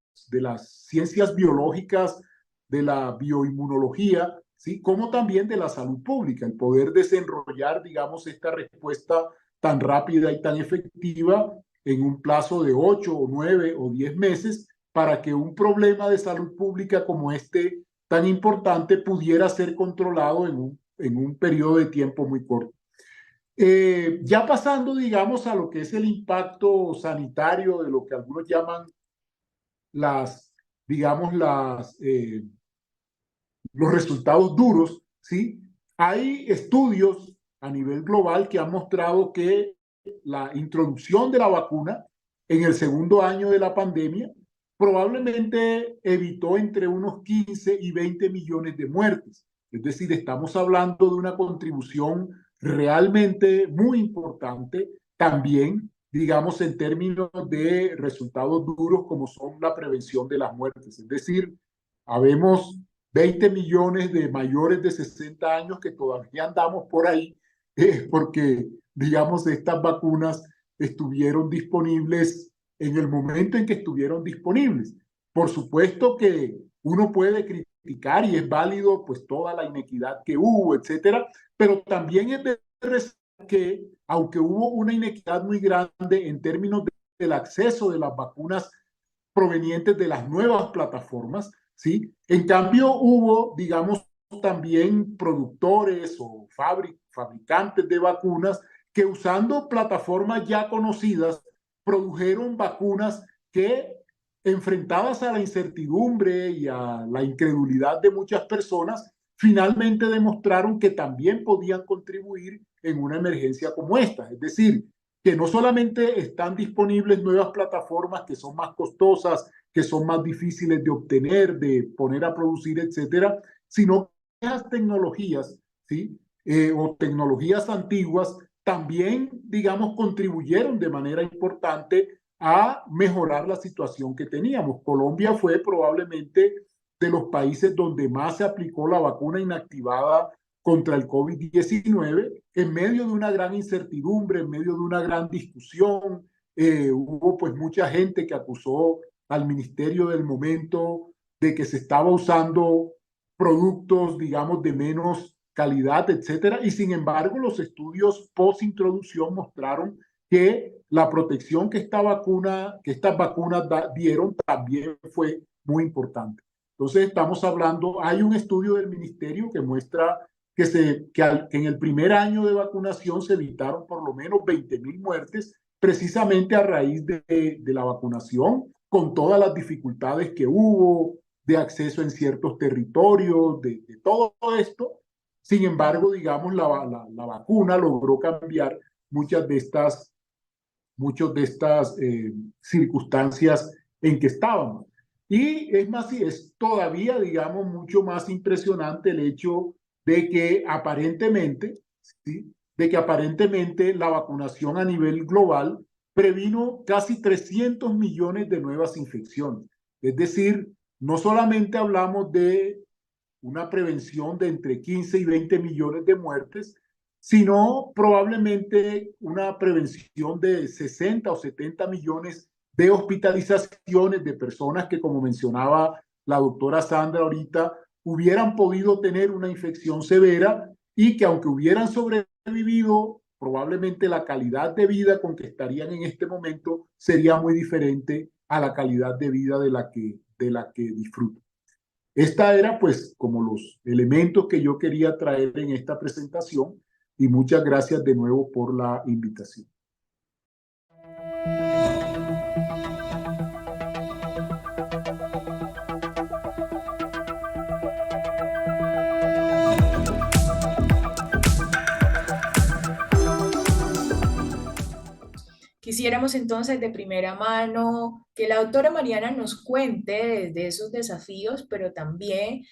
ciencias biológicas, de la bioinmunología, ¿sí? Como también de la salud pública, el poder desenrollar, digamos, esta respuesta tan rápida y tan efectiva en un plazo de 8 o 9 o 10 meses para que un problema de salud pública como este tan importante pudiera ser controlado en un periodo de tiempo muy corto. Ya pasando, digamos, a lo que es el impacto sanitario de lo que algunos llaman digamos, los resultados duros, ¿sí? Hay estudios a nivel global que han mostrado que la introducción de la vacuna en el segundo año de la pandemia probablemente evitó entre unos 15 y 20 millones de muertes. Es decir, estamos hablando de una contribución realmente muy importante también, digamos, en términos de resultados duros como son la prevención de las muertes. Es decir, habemos 20 millones de mayores de 60 años que todavía andamos por ahí, porque, digamos, estas vacunas estuvieron disponibles en el momento en que estuvieron disponibles. Por supuesto que uno puede criticar y es válido pues toda la inequidad que hubo, etcétera, pero también es de que aunque hubo una inequidad muy grande en términos del acceso de las vacunas provenientes de las nuevas plataformas, ¿sí? En cambio hubo, digamos, también productores o fabricantes de vacunas que usando plataformas ya conocidas produjeron vacunas que, enfrentadas a la incertidumbre y a la incredulidad de muchas personas, finalmente demostraron que también podían contribuir en una emergencia como esta. Es decir, que no solamente están disponibles nuevas plataformas que son más costosas, que son más difíciles de obtener, de poner a producir, etcétera, sino que esas tecnologías, ¿sí? O tecnologías antiguas también, digamos, contribuyeron de manera importante a mejorar la situación que teníamos. Colombia fue probablemente de los países donde más se aplicó la vacuna inactivada contra el COVID-19 en medio de una gran incertidumbre, en medio de una gran discusión. Hubo pues mucha gente que acusó al ministerio del momento de que se estaba usando productos, digamos, de menos calidad, etcétera. Y sin embargo, los estudios post-introducción mostraron que la protección que estas vacunas dieron también fue muy importante. Entonces, estamos hablando, hay un estudio del ministerio que muestra que en el primer año de vacunación se evitaron por lo menos 20.000 muertes, precisamente a raíz de la vacunación, con todas las dificultades que hubo de acceso en ciertos territorios, de todo esto. Sin embargo, digamos, la vacuna logró cambiar muchas de estas circunstancias en que estábamos. Y es más, es todavía, digamos, mucho más impresionante el hecho de que aparentemente, ¿sí? De que aparentemente la vacunación a nivel global previno casi 300 millones de nuevas infecciones. Es decir, no solamente hablamos de una prevención de entre 15 y 20 millones de muertes, sino probablemente una prevención de 60 o 70 millones de hospitalizaciones de personas que, como mencionaba la doctora Sandra ahorita, hubieran podido tener una infección severa y que aunque hubieran sobrevivido, probablemente la calidad de vida con que estarían en este momento sería muy diferente a la calidad de vida de la que disfrutan. Esta era pues como los elementos que yo quería traer en esta presentación y muchas gracias de nuevo por la invitación. Quisiéramos entonces de primera mano que la doctora Mariana nos cuente de esos desafíos, pero también,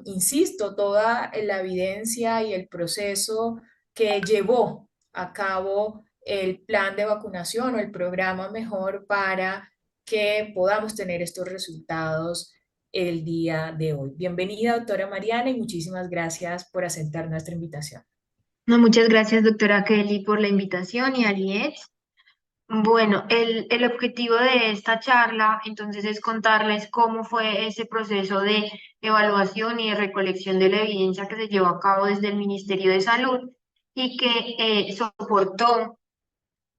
insisto, toda la evidencia y el proceso que llevó a cabo el plan de vacunación o el programa mejor para que podamos tener estos resultados el día de hoy. Bienvenida, doctora Mariana, y muchísimas gracias por aceptar nuestra invitación. No, muchas gracias, doctora Kelly, por la invitación y a Liet. Bueno, el objetivo de esta charla entonces es contarles cómo fue ese proceso de evaluación y de recolección de la evidencia que se llevó a cabo desde el Ministerio de Salud y que soportó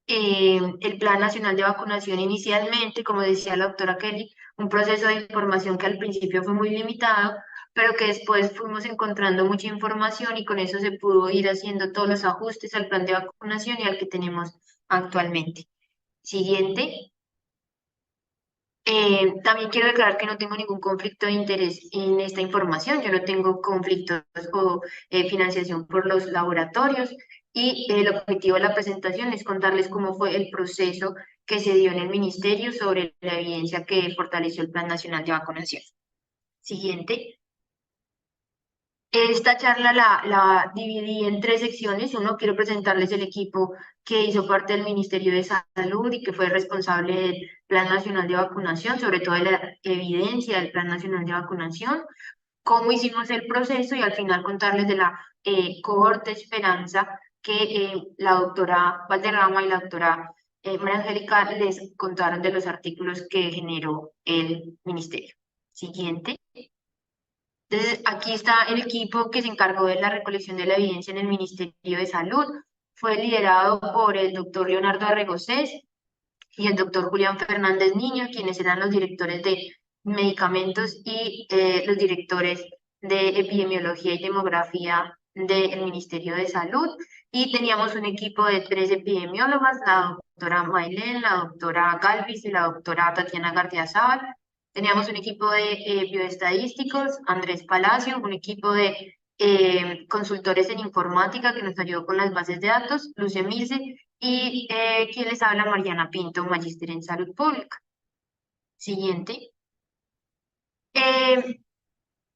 el Plan Nacional de Vacunación inicialmente, como decía la doctora Kelly, un proceso de información que al principio fue muy limitado, pero que después fuimos encontrando mucha información y con eso se pudo ir haciendo todos los ajustes al plan de vacunación y al que tenemos actualmente. Siguiente. También quiero declarar que no tengo ningún conflicto de interés en esta información. Yo no tengo conflictos o financiación por los laboratorios y el objetivo de la presentación es contarles cómo fue el proceso que se dio en el ministerio sobre la evidencia que fortaleció el Plan Nacional de Vacunación. Siguiente. Esta charla la dividí en 3 secciones. Uno, quiero presentarles el equipo que hizo parte del Ministerio de Salud y que fue responsable del Plan Nacional de Vacunación, sobre todo de la evidencia del Plan Nacional de Vacunación, cómo hicimos el proceso y al final contarles de la cohorte Esperanza que la doctora Valderrama y la doctora María Angélica les contaron de los artículos que generó el Ministerio. Siguiente. Entonces, aquí está el equipo que se encargó de la recolección de la evidencia en el Ministerio de Salud. Fue liderado por el doctor Leonardo Arregocés y el doctor Julián Fernández Niño, quienes eran los directores de medicamentos y los directores de epidemiología y demografía del Ministerio de Salud. Y teníamos un equipo de 3 epidemiólogas, la doctora Maylén, la doctora Galvis y la doctora Tatiana Gardiazabal. Teníamos un equipo de bioestadísticos, Andrés Palacio, un equipo de consultores en informática que nos ayudó con las bases de datos, Luce Milce, y quien les habla, Mariana Pinto, magíster en salud pública. Siguiente.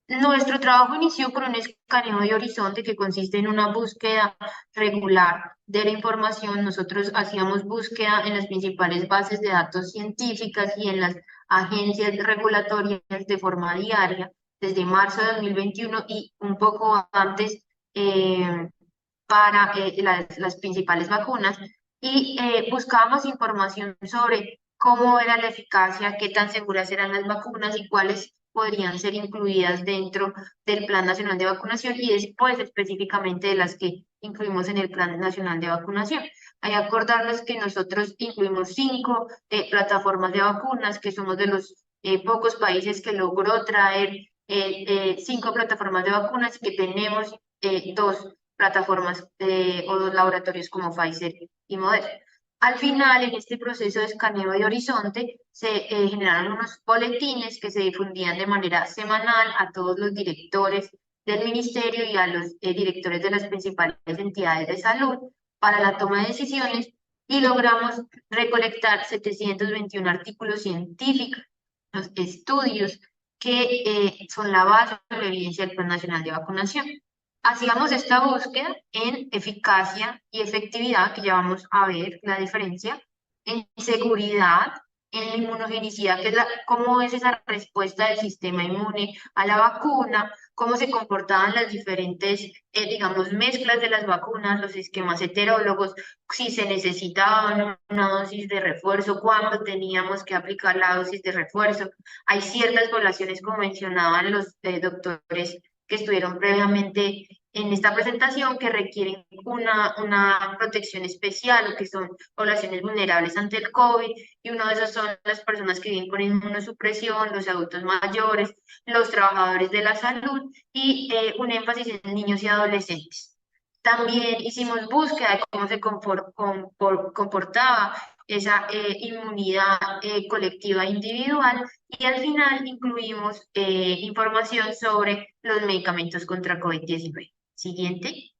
Nuestro trabajo inició con un escaneo de horizonte que consiste en una búsqueda regular de la información. Nosotros hacíamos búsqueda en las principales bases de datos científicas y en las agencias regulatorias de forma diaria, desde marzo de 2021 y un poco antes para las principales vacunas y buscábamos información sobre cómo era la eficacia, qué tan seguras eran las vacunas y cuáles podrían ser incluidas dentro del Plan Nacional de Vacunación y después específicamente de las que incluimos en el Plan Nacional de Vacunación. Hay que acordarnos que nosotros incluimos 5 plataformas de vacunas, que somos de los pocos países que logró traer 5 plataformas de vacunas, que tenemos 2 plataformas o 2 laboratorios como Pfizer y Moderna. Al final, en este proceso de escaneo de horizonte, se generaron unos boletines que se difundían de manera semanal a todos los directores del ministerio y a los directores de las principales entidades de salud para la toma de decisiones y logramos recolectar 721 artículos científicos, los estudios que son la base de la evidencia del Plan Nacional de Vacunación. Hacíamos esta búsqueda en eficacia y efectividad, que ya vamos a ver la diferencia, en seguridad, en inmunogenicidad, que es cómo es esa respuesta del sistema inmune a la vacuna, cómo se comportaban las diferentes, digamos, mezclas de las vacunas, los esquemas heterólogos, si se necesitaba una dosis de refuerzo, cuándo teníamos que aplicar la dosis de refuerzo. Hay ciertas poblaciones, como mencionaban los doctores que estuvieron previamente en esta presentación, que requieren una protección especial o que son poblaciones vulnerables ante el COVID, y uno de esos son las personas que viven con inmunosupresión, los adultos mayores, los trabajadores de la salud y un énfasis en niños y adolescentes. También hicimos búsqueda de cómo se comportaba esa inmunidad colectiva e individual, y al final incluimos información sobre los medicamentos contra COVID-19. Siguiente.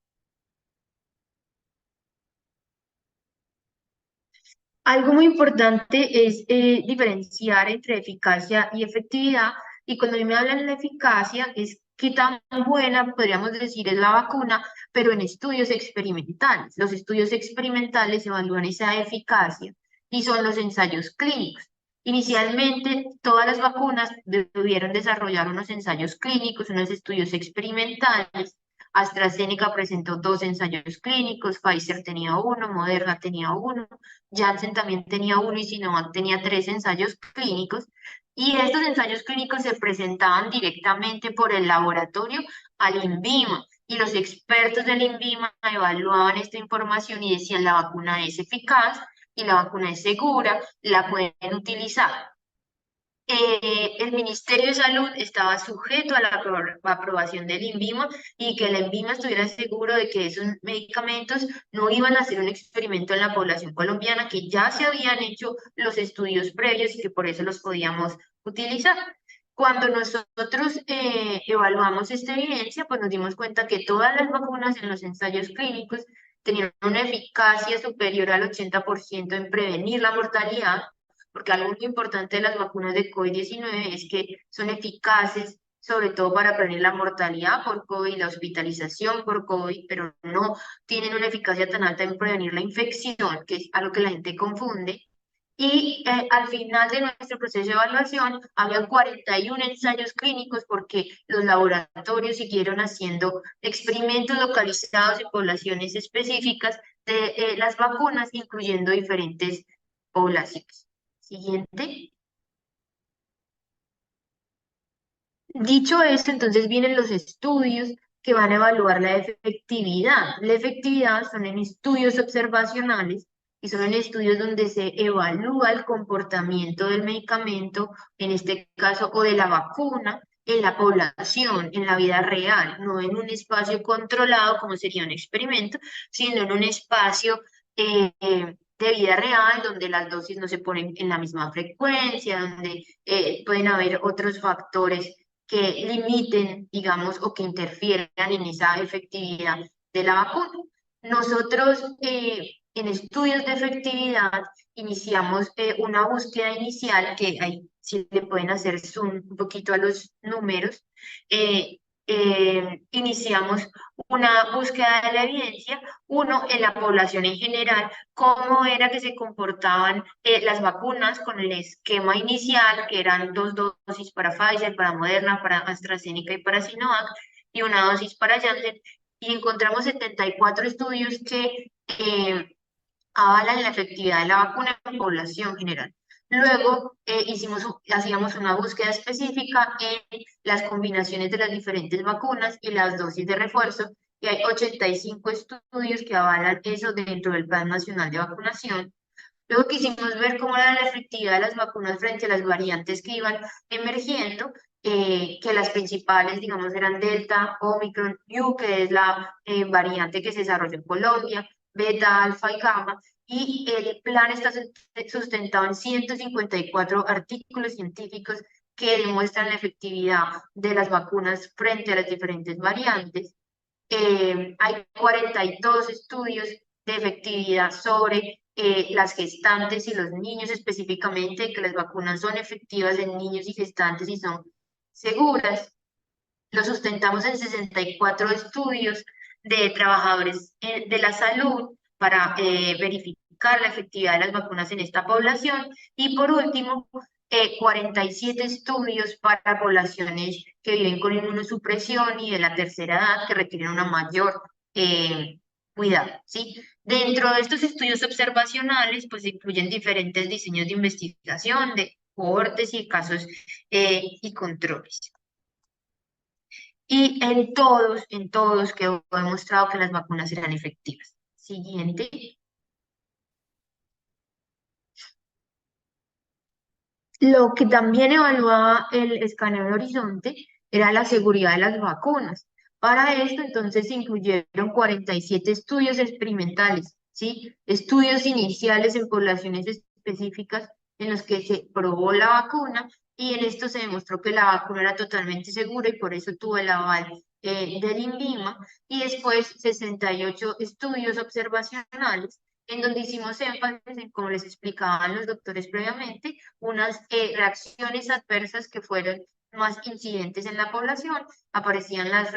Algo muy importante es diferenciar entre eficacia y efectividad, y cuando a mí me hablan de la eficacia es qué tan buena, podríamos decir, es la vacuna, pero en estudios experimentales. Los estudios experimentales evalúan esa eficacia y son los ensayos clínicos. Inicialmente, todas las vacunas debieron desarrollar unos ensayos clínicos, unos estudios experimentales. AstraZeneca presentó 2 ensayos clínicos, Pfizer tenía 1, Moderna tenía 1, Janssen también tenía 1 y Sinovac tenía 3 ensayos clínicos. Y estos ensayos clínicos se presentaban directamente por el laboratorio al INVIMA, y los expertos del INVIMA evaluaban esta información y decían: la vacuna es eficaz y la vacuna es segura, la pueden utilizar. El Ministerio de Salud estaba sujeto a la aprobación del INVIMA, y que el INVIMA estuviera seguro de que esos medicamentos no iban a hacer un experimento en la población colombiana, que ya se habían hecho los estudios previos y que por eso los podíamos utilizar. Cuando nosotros evaluamos esta evidencia, pues nos dimos cuenta que todas las vacunas en los ensayos clínicos tenían una eficacia superior al 80% en prevenir la mortalidad, porque algo muy importante de las vacunas de COVID-19 es que son eficaces, sobre todo para prevenir la mortalidad por COVID, la hospitalización por COVID, pero no tienen una eficacia tan alta en prevenir la infección, que es algo que la gente confunde. Y al final de nuestro proceso de evaluación, había 41 ensayos clínicos, porque los laboratorios siguieron haciendo experimentos localizados en poblaciones específicas de las vacunas, incluyendo diferentes poblaciones. Siguiente. Dicho esto, entonces vienen los estudios que van a evaluar la efectividad. La efectividad son en estudios observacionales y son en estudios donde se evalúa el comportamiento del medicamento, en este caso, o de la vacuna, en la población, en la vida real, no en un espacio controlado como sería un experimento, sino en un espacio de vida real, donde las dosis no se ponen en la misma frecuencia, donde pueden haber otros factores que limiten, digamos, o que interfieran en esa efectividad de la vacuna. Nosotros en estudios de efectividad iniciamos una búsqueda inicial, que ahí sí le pueden hacer zoom un poquito a los números, iniciamos una búsqueda de la evidencia, uno en la población en general, cómo era que se comportaban las vacunas con el esquema inicial, que eran 2 dosis para Pfizer, para Moderna, para AstraZeneca y para Sinovac, y una dosis para Janssen, y encontramos 74 estudios que avalan la efectividad de la vacuna en población general. Luego hacíamos una búsqueda específica en las combinaciones de las diferentes vacunas y las dosis de refuerzo, y hay 85 estudios que avalan eso dentro del Plan Nacional de Vacunación. Luego quisimos ver cómo era la efectividad de las vacunas frente a las variantes que iban emergiendo, que las principales, digamos, eran Delta, Omicron, U, que es la variante que se desarrolló en Colombia, Beta, Alfa y Gamma, y el plan está sustentado en 154 artículos científicos que demuestran la efectividad de las vacunas frente a las diferentes variantes. Hay 42 estudios de efectividad sobre las gestantes y los niños específicamente, que las vacunas son efectivas en niños y gestantes y son seguras. Lo sustentamos en 64 estudios de trabajadores de la salud para verificar la efectividad de las vacunas en esta población. Y por último, 47 estudios para poblaciones que viven con inmunosupresión y de la tercera edad que requieren una mayor cuidado, ¿sí? Dentro de estos estudios observacionales, pues incluyen diferentes diseños de investigación, de cohortes y casos y controles. Y en todos quedó demostrado que las vacunas eran efectivas. Siguiente. Lo que también evaluaba el escaneo de horizonte era la seguridad de las vacunas. Para esto, entonces, se incluyeron 47 estudios experimentales, ¿sí? Estudios iniciales en poblaciones específicas en los que se probó la vacuna, y en esto se demostró que la vacuna era totalmente segura y por eso tuvo el aval del INVIMA, y después 68 estudios observacionales en donde hicimos énfasis en, como les explicaban los doctores previamente, unas reacciones adversas que fueron más incidentes en la población. Aparecían las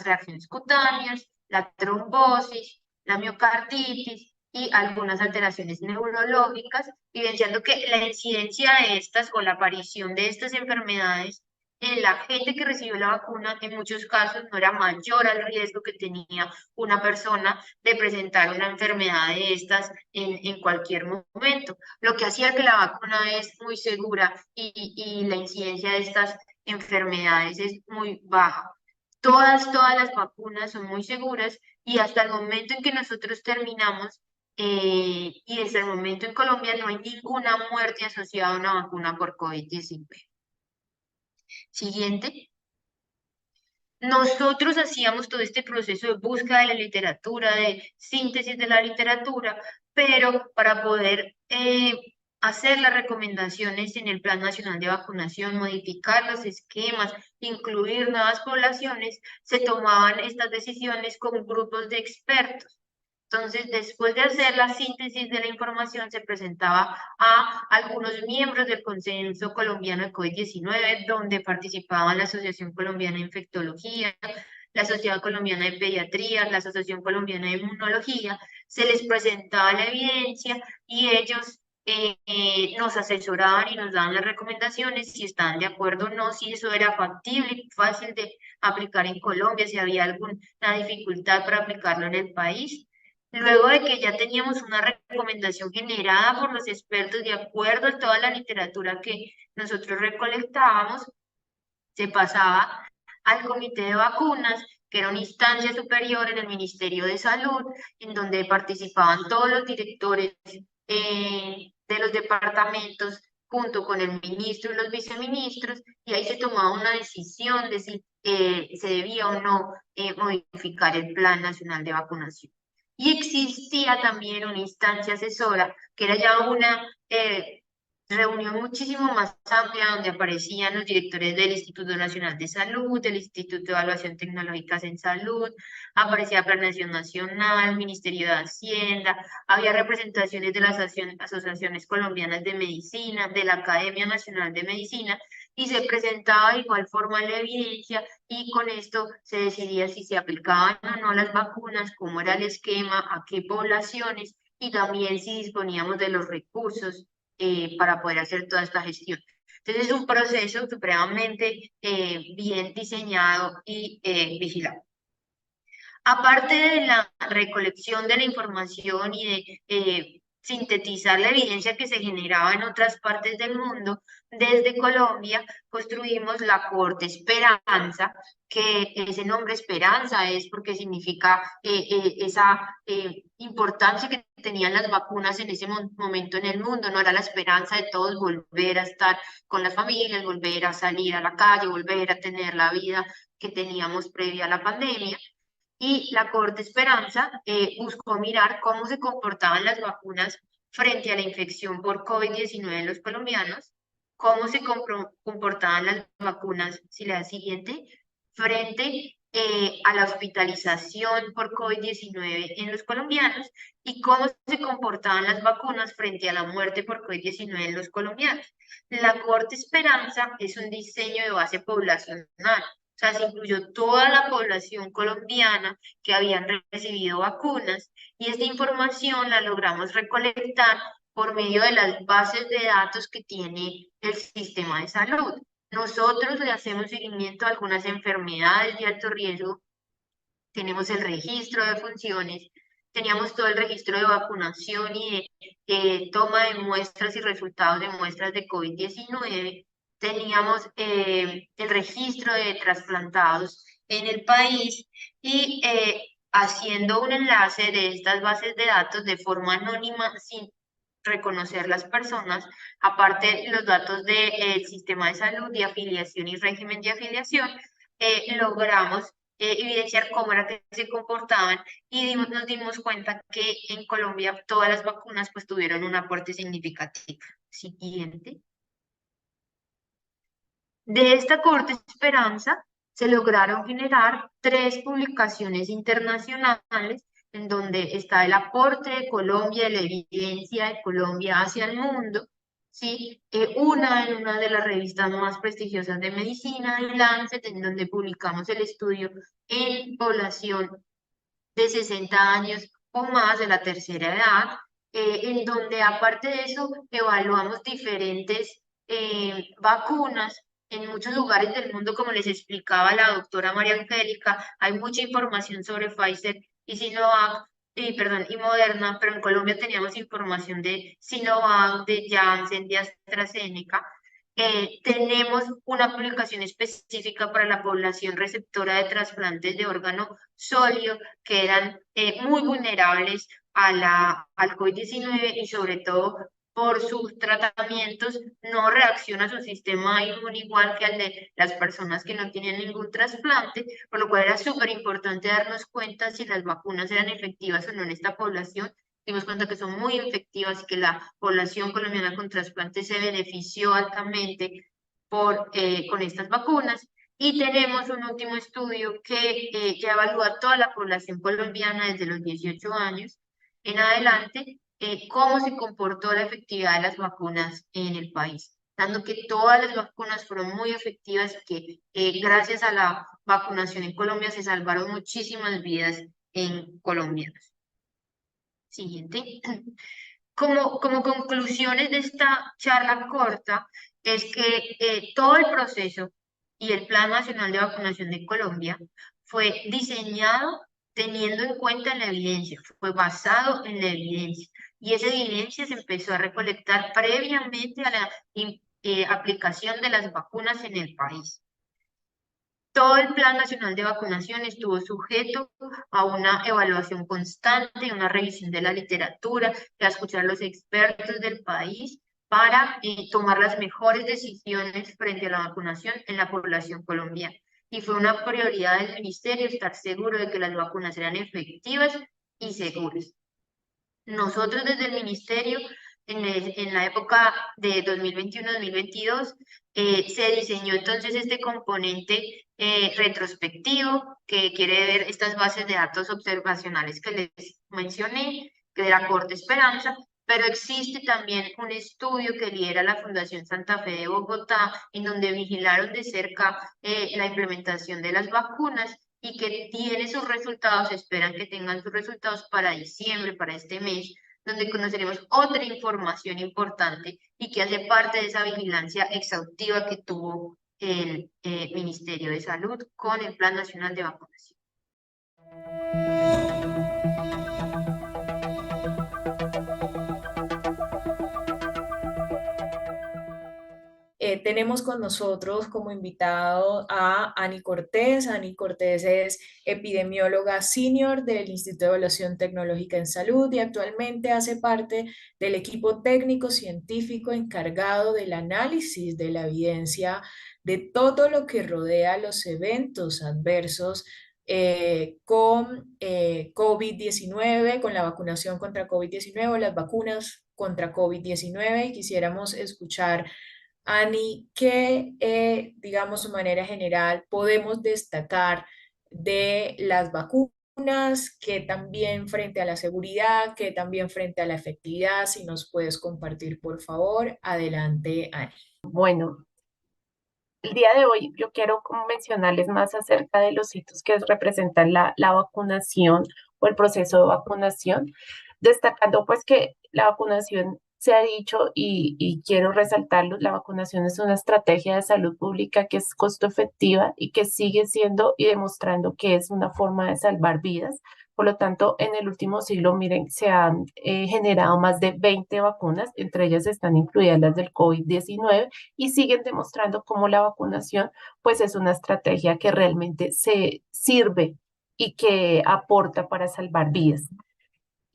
reacciones cutáneas, la trombosis, la miocarditis y algunas alteraciones neurológicas, evidenciando que la incidencia de estas o la aparición de estas enfermedades en la gente que recibió la vacuna en muchos casos no era mayor al riesgo que tenía una persona de presentar una enfermedad de estas en cualquier momento, lo que hacía que la vacuna es muy segura y la incidencia de estas enfermedades es muy baja. Todas las vacunas son muy seguras y hasta el momento en que nosotros terminamos, y desde el momento en Colombia no hay ninguna muerte asociada a una vacuna por COVID-19. Siguiente. Nosotros hacíamos todo este proceso de búsqueda de la literatura, de síntesis de la literatura, pero para poder hacer las recomendaciones en el Plan Nacional de Vacunación, modificar los esquemas, incluir nuevas poblaciones, se tomaban estas decisiones con grupos de expertos. Entonces, después de hacer la síntesis de la información, se presentaba a algunos miembros del Consenso Colombiano de COVID-19, donde participaban la Asociación Colombiana de Infectología, la Sociedad Colombiana de Pediatría, la Asociación Colombiana de Inmunología. Se les presentaba la evidencia y ellos nos asesoraban y nos daban las recomendaciones, si estaban de acuerdo o no, si eso era factible y fácil de aplicar en Colombia, si había alguna dificultad para aplicarlo en el país. Luego de que ya teníamos una recomendación generada por los expertos de acuerdo a toda la literatura que nosotros recolectábamos, se pasaba al comité de vacunas, que era una instancia superior en el Ministerio de Salud, en donde participaban todos los directores de los departamentos junto con el ministro y los viceministros, y ahí se tomaba una decisión de si se debía o no modificar el Plan Nacional de Vacunación. Y existía también una instancia asesora, que era ya una reunión muchísimo más amplia, donde aparecían los directores del Instituto Nacional de Salud, del Instituto de Evaluación Tecnológicas en Salud, aparecía Planeación Nacional, Ministerio de Hacienda, había representaciones de las asociaciones colombianas de medicina, de la Academia Nacional de Medicina, y se presentaba de igual forma la evidencia y con esto se decidía si se aplicaban o no las vacunas, cómo era el esquema, a qué poblaciones y también si disponíamos de los recursos para poder hacer toda esta gestión. Entonces es un proceso supremamente bien diseñado y vigilado. Aparte de la recolección de la información y de sintetizar la evidencia que se generaba en otras partes del mundo, desde Colombia construimos la Corte Esperanza, que ese nombre Esperanza es porque significa esa importancia que tenían las vacunas en ese momento en el mundo, no era la esperanza de todos volver a estar con las familias, volver a salir a la calle, volver a tener la vida que teníamos previa a la pandemia. Y la Corte Esperanza buscó mirar cómo se comportaban las vacunas frente a la infección por COVID-19 en los colombianos, cómo se comportaban las vacunas, si la siguiente, frente a la hospitalización por COVID-19 en los colombianos y cómo se comportaban las vacunas frente a la muerte por COVID-19 en los colombianos. La Corte Esperanza es un diseño de base poblacional. O sea, se incluyó toda la población colombiana que habían recibido vacunas y esta información la logramos recolectar por medio de las bases de datos que tiene el sistema de salud. Nosotros le hacemos seguimiento a algunas enfermedades de alto riesgo, tenemos el registro de funciones, teníamos todo el registro de vacunación y de toma de muestras y resultados de muestras de COVID-19, teníamos el registro de trasplantados en el país y haciendo un enlace de estas bases de datos de forma anónima sin reconocer las personas, aparte los datos del sistema de salud, de afiliación y régimen de afiliación, logramos evidenciar cómo era que se comportaban y nos dimos cuenta que en Colombia todas las vacunas pues tuvieron un aporte significativo. Siguiente. De esta Corte Esperanza se lograron generar 3 publicaciones internacionales en donde está el aporte de Colombia, de la evidencia de Colombia hacia el mundo, ¿sí? Una en una de las revistas más prestigiosas de medicina, el Lancet, en donde publicamos el estudio en población de 60 años o más de la tercera edad, en donde aparte de eso evaluamos diferentes vacunas en muchos lugares del mundo, como les explicaba la doctora María Angélica, hay mucha información sobre Pfizer y Sinovac, y Moderna, pero en Colombia teníamos información de Sinovac, de Janssen, de AstraZeneca. Tenemos una publicación específica para la población receptora de trasplantes de órgano sólido, que eran muy vulnerables al COVID-19 y sobre todo por sus tratamientos no reacciona a su sistema inmune igual que al de las personas que no tienen ningún trasplante, por lo cual era súper importante darnos cuenta si las vacunas eran efectivas o no en esta población. Dimos cuenta que son muy efectivas y que la población colombiana con trasplante se benefició altamente con estas vacunas. Y tenemos un último estudio que ya evalúa toda la población colombiana desde los 18 años en adelante, cómo se comportó la efectividad de las vacunas en el país, dando que todas las vacunas fueron muy efectivas y que gracias a la vacunación en Colombia se salvaron muchísimas vidas en colombianos. Siguiente. Como conclusiones de esta charla corta, es que todo el proceso y el Plan Nacional de Vacunación de Colombia fue diseñado teniendo en cuenta la evidencia, fue basado en la evidencia. Y esa evidencia se empezó a recolectar previamente a la aplicación de las vacunas en el país. Todo el Plan Nacional de Vacunación estuvo sujeto a una evaluación constante, una revisión de la literatura, a escuchar a los expertos del país para tomar las mejores decisiones frente a la vacunación en la población colombiana. Y fue una prioridad del ministerio estar seguro de que las vacunas eran efectivas y seguras. Nosotros desde el ministerio, en la época de 2021-2022, se diseñó entonces este componente retrospectivo que quiere ver estas bases de datos observacionales que les mencioné, que de la Corte Esperanza, pero existe también un estudio que lidera la Fundación Santa Fe de Bogotá, en donde vigilaron de cerca la implementación de las vacunas y que tiene sus resultados, esperan que tengan sus resultados para diciembre, para este mes, donde conoceremos otra información importante y que hace parte de esa vigilancia exhaustiva que tuvo el Ministerio de Salud con el Plan Nacional de Vacunación. Tenemos con nosotros como invitado a Ani Cortés. Ani Cortés es epidemióloga senior del Instituto de Evaluación Tecnológica en Salud y actualmente hace parte del equipo técnico científico encargado del análisis de la evidencia de todo lo que rodea los eventos adversos con COVID-19, con la vacunación contra COVID-19 o las vacunas contra COVID-19. Y quisiéramos escuchar, Ani, ¿qué, digamos, de manera general podemos destacar de las vacunas, que también frente a la seguridad, que también frente a la efectividad? Si nos puedes compartir, por favor. Adelante, Ani. Bueno, el día de hoy yo quiero como mencionarles más acerca de los hitos que representan la vacunación o el proceso de vacunación, destacando pues que la vacunación se ha dicho y quiero resaltarlo, la vacunación es una estrategia de salud pública que es costo efectiva y que sigue siendo y demostrando que es una forma de salvar vidas. Por lo tanto, en el último siglo, miren, se han generado más de 20 vacunas, entre ellas están incluidas las del COVID-19 y siguen demostrando cómo la vacunación pues es una estrategia que realmente se sirve y que aporta para salvar vidas.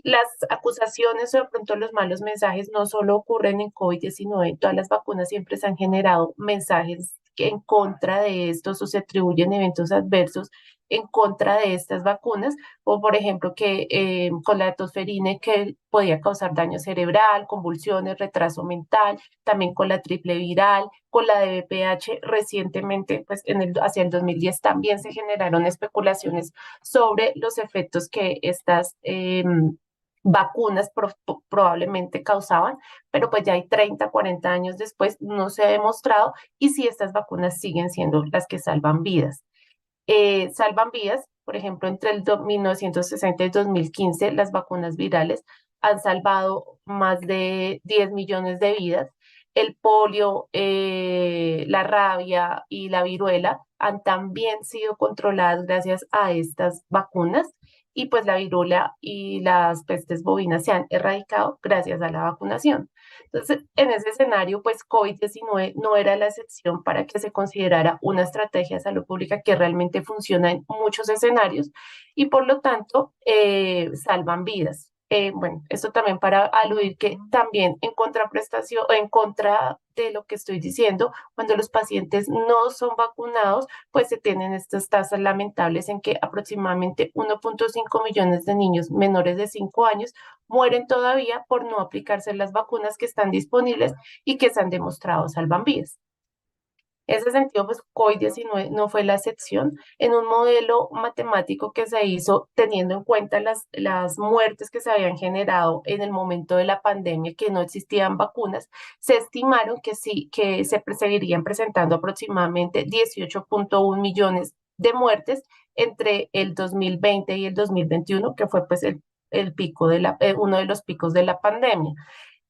Las acusaciones o de pronto los malos mensajes no solo ocurren en COVID-19, todas las vacunas siempre se han generado mensajes que en contra de estos o se atribuyen eventos adversos en contra de estas vacunas, o por ejemplo que con la tosferina que podía causar daño cerebral, convulsiones, retraso mental, también con la triple viral, con la de VPH, recientemente, pues hacia el 2010 también se generaron especulaciones sobre los efectos que estas vacunas probablemente causaban, pero pues ya hay 30, 40 años después, no se ha demostrado y si estas vacunas siguen siendo las que salvan vidas. Salvan vidas, por ejemplo, entre el 1960 y 2015, las vacunas virales han salvado más de 10 millones de vidas. El polio, la rabia y la viruela han también sido controladas gracias a estas vacunas y pues la viruela y las pestes bovinas se han erradicado gracias a la vacunación. Entonces, en ese escenario, pues COVID-19 no era la excepción para que se considerara una estrategia de salud pública que realmente funciona en muchos escenarios y por lo tanto salvan vidas. Bueno, esto también para aludir que también en contraprestación, en contra de lo que estoy diciendo, cuando los pacientes no son vacunados, pues se tienen estas tasas lamentables en que aproximadamente 1.5 millones de niños menores de 5 años mueren todavía por no aplicarse las vacunas que están disponibles y que se han demostrado salvan vidas. En ese sentido, pues COVID-19 no fue la excepción. En un modelo matemático que se hizo teniendo en cuenta las muertes que se habían generado en el momento de la pandemia, que no existían vacunas, se estimaron que sí, que se seguirían presentando aproximadamente 18.1 millones de muertes entre el 2020 y el 2021, que fue pues el pico uno de los picos de la pandemia.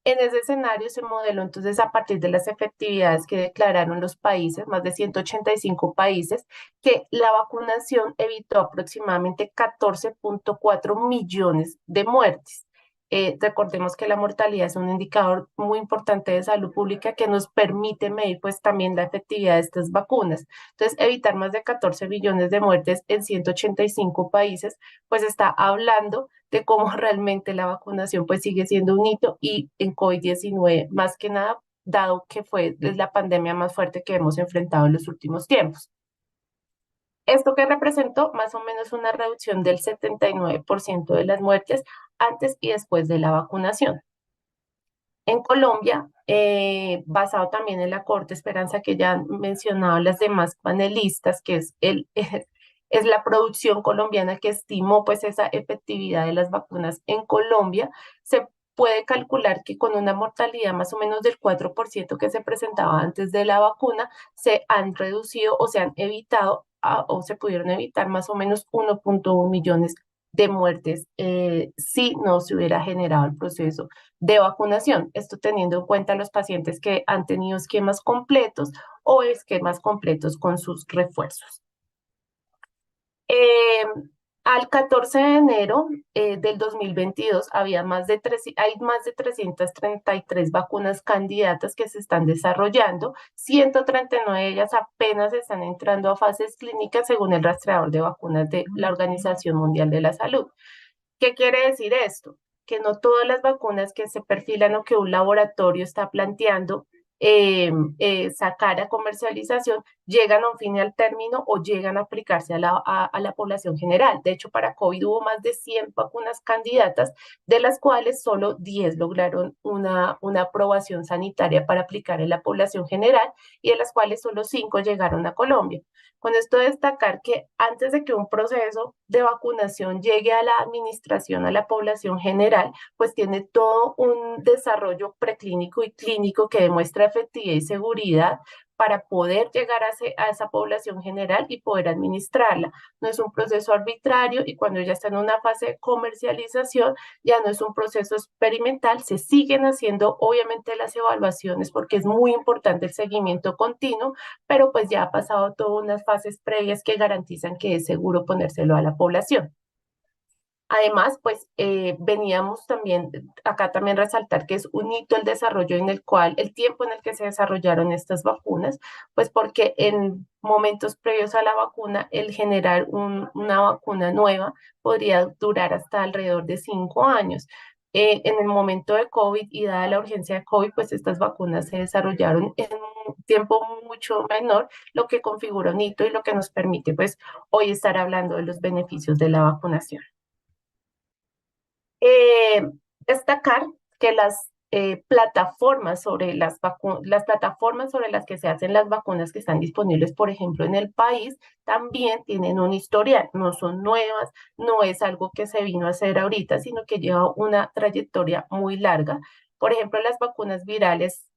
En ese escenario se modeló entonces a partir de las efectividades que declararon los países, más de 185 países, que la vacunación evitó aproximadamente 14.4 millones de muertes. Recordemos que la mortalidad es un indicador muy importante de salud pública que nos permite medir pues también la efectividad de estas vacunas. Entonces, evitar más de 14 millones de muertes en 185 países, pues está hablando de cómo realmente la vacunación pues sigue siendo un hito y en COVID-19 más que nada, dado que fue la pandemia más fuerte que hemos enfrentado en los últimos tiempos. Esto que representó más o menos una reducción del 79% de las muertes antes y después de la vacunación. En Colombia, basado también en la Corte Esperanza que ya han mencionado las demás panelistas, que es, es la producción colombiana que estimó pues esa efectividad de las vacunas en Colombia, se puede calcular que con una mortalidad más o menos del 4% que se presentaba antes de la vacuna, se han reducido o se han evitado o se pudieron evitar más o menos 1.1 millones de muertes si no se hubiera generado el proceso de vacunación. Esto teniendo en cuenta los pacientes que han tenido esquemas completos o esquemas completos con sus refuerzos. Al 14 de enero del 2022 hay más de 333 vacunas candidatas que se están desarrollando. 139 de ellas apenas están entrando a fases clínicas según el rastreador de vacunas de la Organización Mundial de la Salud. ¿Qué quiere decir esto? Que no todas las vacunas que se perfilan o que un laboratorio está planteando sacar a comercialización llegan a un fin y al término o llegan a aplicarse a la población general. De hecho, para COVID hubo más de 100 vacunas candidatas, de las cuales solo 10 lograron una aprobación sanitaria para aplicar en la población general y de las cuales solo 5 llegaron a Colombia. Con esto destacar que antes de que un proceso de vacunación llegue a la administración, a la población general, pues tiene todo un desarrollo preclínico y clínico que demuestra efectividad y seguridad para poder llegar a esa población general y poder administrarla. No es un proceso arbitrario y cuando ya está en una fase de comercialización, ya no es un proceso experimental, se siguen haciendo obviamente las evaluaciones porque es muy importante el seguimiento continuo, pero pues ya ha pasado todas unas fases previas que garantizan que es seguro ponérselo a la población. Además, pues veníamos también, acá también resaltar que es un hito el desarrollo en el cual, el tiempo en el que se desarrollaron estas vacunas, pues porque en momentos previos a la vacuna, el generar una vacuna nueva podría durar hasta alrededor de 5 años. En el momento de COVID y dada la urgencia de COVID, pues estas vacunas se desarrollaron en un tiempo mucho menor, lo que configura un hito y lo que nos permite pues hoy estar hablando de los beneficios de la vacunación. Destacar que las plataformas sobre las plataformas sobre las que se hacen las vacunas que están disponibles, por ejemplo, en el país, también tienen un historial, no son nuevas, no es algo que se vino a hacer ahorita, sino que lleva una trayectoria muy larga. Por ejemplo, las vacunas virales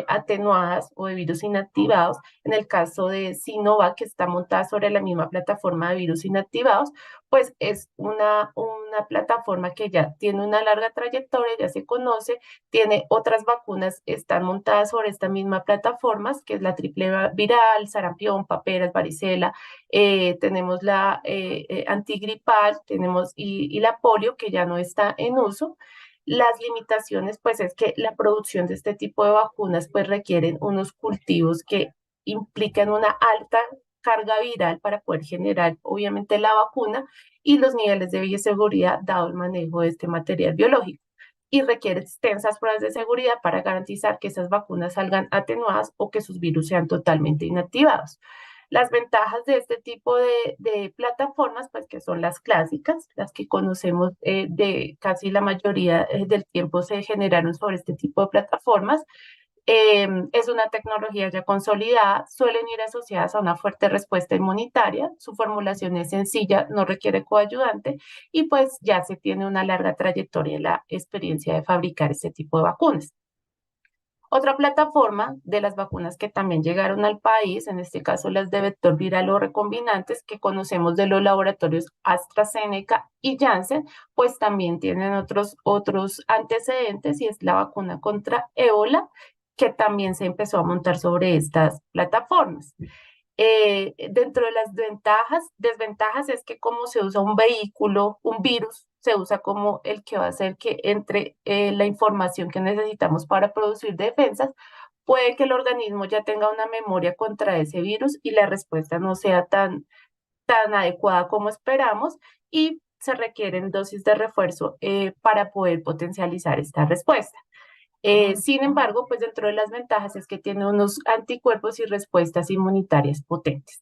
atenuadas o de virus inactivados, en el caso de Sinovac, que está montada sobre la misma plataforma de virus inactivados, pues es una plataforma que ya tiene una larga trayectoria, ya se conoce, tiene otras vacunas, están montadas sobre esta misma plataforma, que es la triple viral, sarampión, paperas, varicela, tenemos la antigripal, tenemos y la polio, que ya no está en uso. Las limitaciones, pues, es que la producción de este tipo de vacunas, pues, requieren unos cultivos que implican una alta carga viral para poder generar, obviamente, la vacuna y los niveles de bioseguridad dado el manejo de este material biológico. Y requiere extensas pruebas de seguridad para garantizar que esas vacunas salgan atenuadas o que sus virus sean totalmente inactivados. Las ventajas de este tipo de plataformas, pues que son las clásicas, las que conocemos de casi la mayoría del tiempo se generaron sobre este tipo de plataformas. Es una tecnología ya consolidada, suelen ir asociadas a una fuerte respuesta inmunitaria, su formulación es sencilla, no requiere coayudante y pues ya se tiene una larga trayectoria en la experiencia de fabricar este tipo de vacunas. Otra plataforma de las vacunas que también llegaron al país, en este caso las de vector viral o recombinantes que conocemos de los laboratorios AstraZeneca y Janssen, pues también tienen otros antecedentes y es la vacuna contra ébola que también se empezó a montar sobre estas plataformas. Dentro de las desventajas es que como se usa un vehículo, un virus, se usa como el que va a hacer que entre la información que necesitamos para producir defensas, puede que el organismo ya tenga una memoria contra ese virus y la respuesta no sea tan adecuada como esperamos y se requieren dosis de refuerzo para poder potencializar esta respuesta. Sin embargo, pues dentro de las ventajas es que tiene unos anticuerpos y respuestas inmunitarias potentes.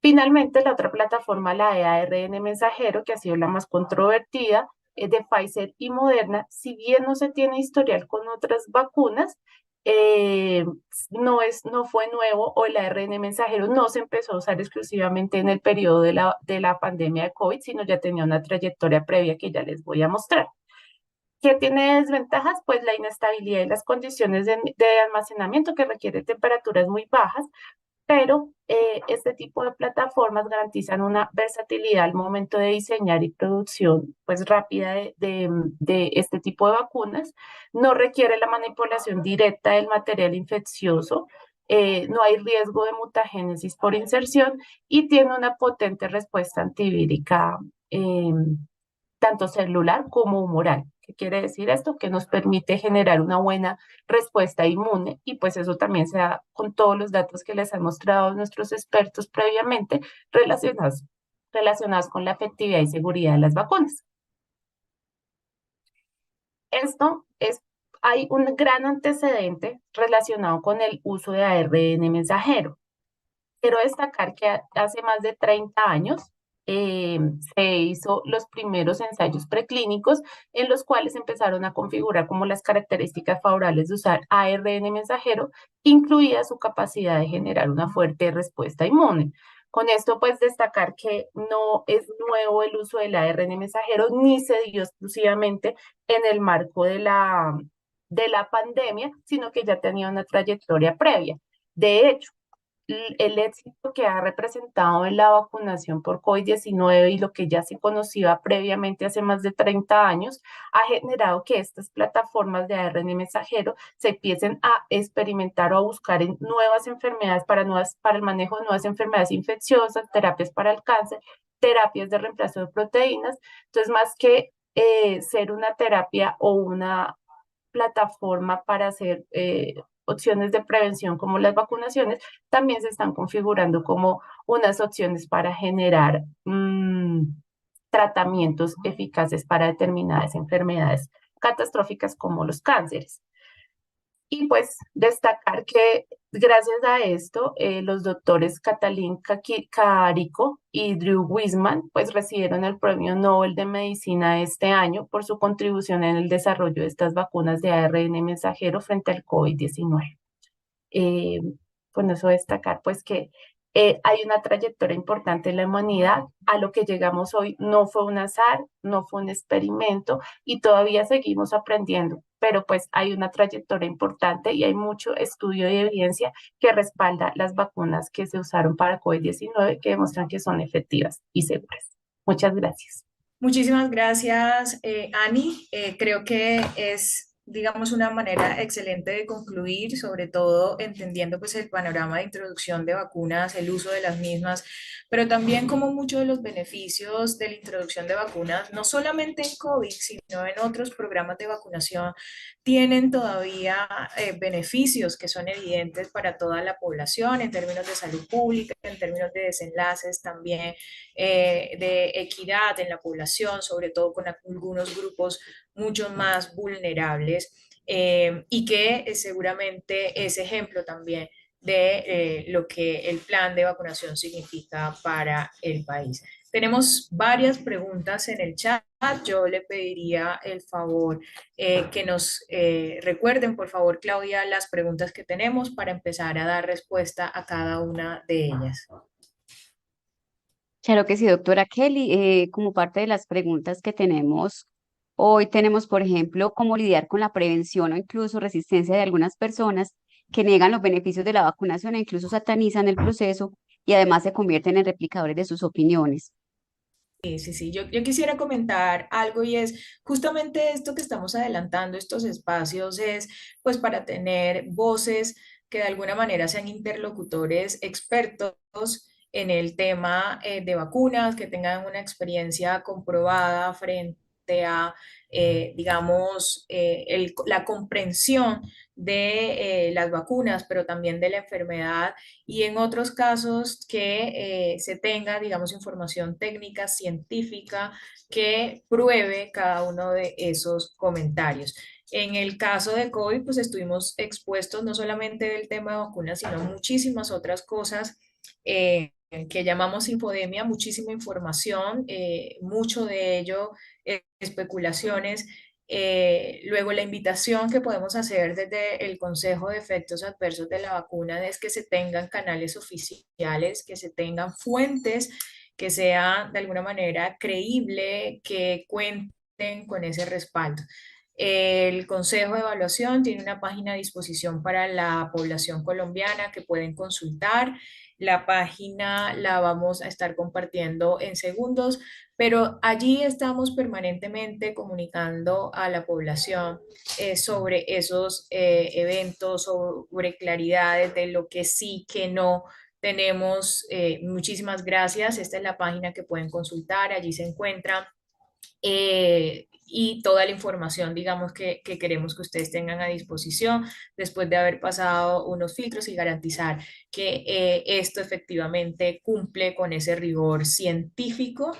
Finalmente, la otra plataforma, la de ARN mensajero, que ha sido la más controvertida, es de Pfizer y Moderna. Si bien no se tiene historial con otras vacunas, no fue nuevo o el ARN mensajero no se empezó a usar exclusivamente en el periodo de la pandemia de COVID, sino ya tenía una trayectoria previa que ya les voy a mostrar. ¿Qué tiene desventajas? Pues la inestabilidad y las condiciones de almacenamiento que requiere temperaturas muy bajas, pero este tipo de plataformas garantizan una versatilidad al momento de diseñar y producción pues rápida de este tipo de vacunas. No requiere la manipulación directa del material infeccioso, no hay riesgo de mutagénesis por inserción y tiene una potente respuesta antivírica, tanto celular como humoral. ¿Qué quiere decir esto? Que nos permite generar una buena respuesta inmune y pues eso también se da con todos los datos que les han mostrado nuestros expertos previamente relacionados con la efectividad y seguridad de las vacunas. Esto es, hay un gran antecedente relacionado con el uso de ARN mensajero. Quiero destacar que hace más de 30 años se hizo los primeros ensayos preclínicos en los cuales empezaron a configurar como las características favorables de usar ARN mensajero, incluida su capacidad de generar una fuerte respuesta inmune. Con esto, pues, destacar que no es nuevo el uso del ARN mensajero, ni se dio exclusivamente en el marco de la pandemia, sino que ya tenía una trayectoria previa. De hecho, el éxito que ha representado en la vacunación por COVID-19 y lo que ya se conocía previamente hace más de 30 años, ha generado que estas plataformas de ARN mensajero se empiecen a experimentar o a buscar en nuevas enfermedades para el manejo de nuevas enfermedades infecciosas, terapias para el cáncer, terapias de reemplazo de proteínas. Entonces, más que ser una terapia o una plataforma para hacer opciones de prevención como las vacunaciones, también se están configurando como unas opciones para generar tratamientos eficaces para determinadas enfermedades catastróficas como los cánceres. Y pues destacar que gracias a esto, los doctores Katalin Kariko y Drew Weissman pues recibieron el Premio Nobel de Medicina este año por su contribución en el desarrollo de estas vacunas de ARN mensajero frente al COVID-19. Con eso destacar pues que hay una trayectoria importante en la humanidad. A lo que llegamos hoy no fue un azar, no fue un experimento y todavía seguimos aprendiendo, pero pues hay una trayectoria importante y hay mucho estudio y evidencia que respalda las vacunas que se usaron para COVID-19 que demuestran que son efectivas y seguras. Muchas gracias. Muchísimas gracias, Ani. Creo que es, digamos, una manera excelente de concluir, sobre todo entendiendo pues el panorama de introducción de vacunas, el uso de las mismas, pero también como muchos de los beneficios de la introducción de vacunas, no solamente en COVID, sino en otros programas de vacunación, tienen todavía beneficios que son evidentes para toda la población en términos de salud pública, en términos de desenlaces también de equidad en la población, sobre todo con algunos grupos mucho más vulnerables y que seguramente es ejemplo también de lo que el plan de vacunación significa para el país. Tenemos varias preguntas en el chat. Yo le pediría el favor que nos recuerden, por favor, Claudia, las preguntas que tenemos para empezar a dar respuesta a cada una de ellas. Claro que sí, doctora Kelly. Como parte de las preguntas que tenemos, hoy tenemos, por ejemplo, cómo lidiar con la prevención o incluso resistencia de algunas personas que niegan los beneficios de la vacunación e incluso satanizan el proceso y además se convierten en replicadores de sus opiniones. Sí. Yo quisiera comentar algo y es justamente esto que estamos adelantando, estos espacios es pues para tener voces que de alguna manera sean interlocutores expertos en el tema de vacunas, que tengan una experiencia comprobada frente a, digamos, la comprensión de las vacunas, pero también de la enfermedad y en otros casos que se tenga, digamos, información técnica, científica, que pruebe cada uno de esos comentarios. En el caso de COVID, pues estuvimos expuestos no solamente del tema de vacunas, sino muchísimas otras cosas que llamamos infodemia, muchísima información, mucho de ello especulaciones. Luego, la invitación que podemos hacer desde el Consejo de Efectos Adversos de la Vacuna es que se tengan canales oficiales, que se tengan fuentes, que sea de alguna manera creíble, que cuenten con ese respaldo. El Consejo de Evaluación tiene una página a disposición para la población colombiana que pueden consultar. La página la vamos a estar compartiendo en segundos, pero allí estamos permanentemente comunicando a la población sobre esos eventos, sobre claridades de lo que sí, que no tenemos. Muchísimas gracias. Esta es la página que pueden consultar. Allí se encuentra y toda la información, digamos, que queremos que ustedes tengan a disposición después de haber pasado unos filtros y garantizar que esto efectivamente cumple con ese rigor científico,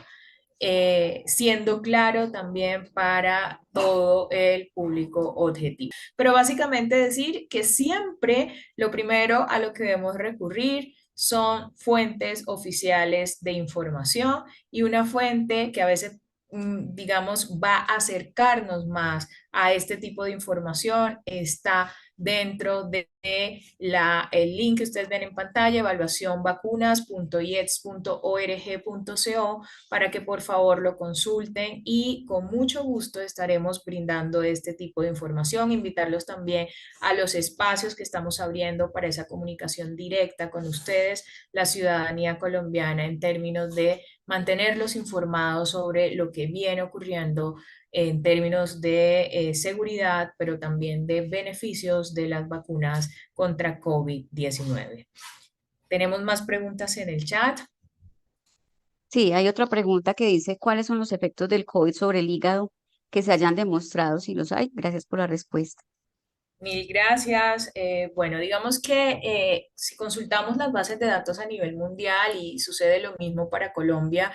siendo claro también para todo el público objetivo. Pero básicamente decir que siempre lo primero a lo que debemos recurrir son fuentes oficiales de información, y una fuente que a veces digamos, va a acercarnos más a este tipo de información está dentro de el link que ustedes ven en pantalla, evaluacionvacunas.iets.org.co, para que por favor lo consulten, y con mucho gusto estaremos brindando este tipo de información. Invitarlos también a los espacios que estamos abriendo para esa comunicación directa con ustedes, la ciudadanía colombiana, en términos de mantenerlos informados sobre lo que viene ocurriendo en términos de seguridad, pero también de beneficios de las vacunas contra COVID-19. Tenemos más preguntas en el chat. Sí, hay otra pregunta que dice, ¿cuáles son los efectos del COVID sobre el hígado que se hayan demostrado? Si los hay, gracias por la respuesta. Mil gracias. Bueno, digamos que si consultamos las bases de datos a nivel mundial, y sucede lo mismo para Colombia,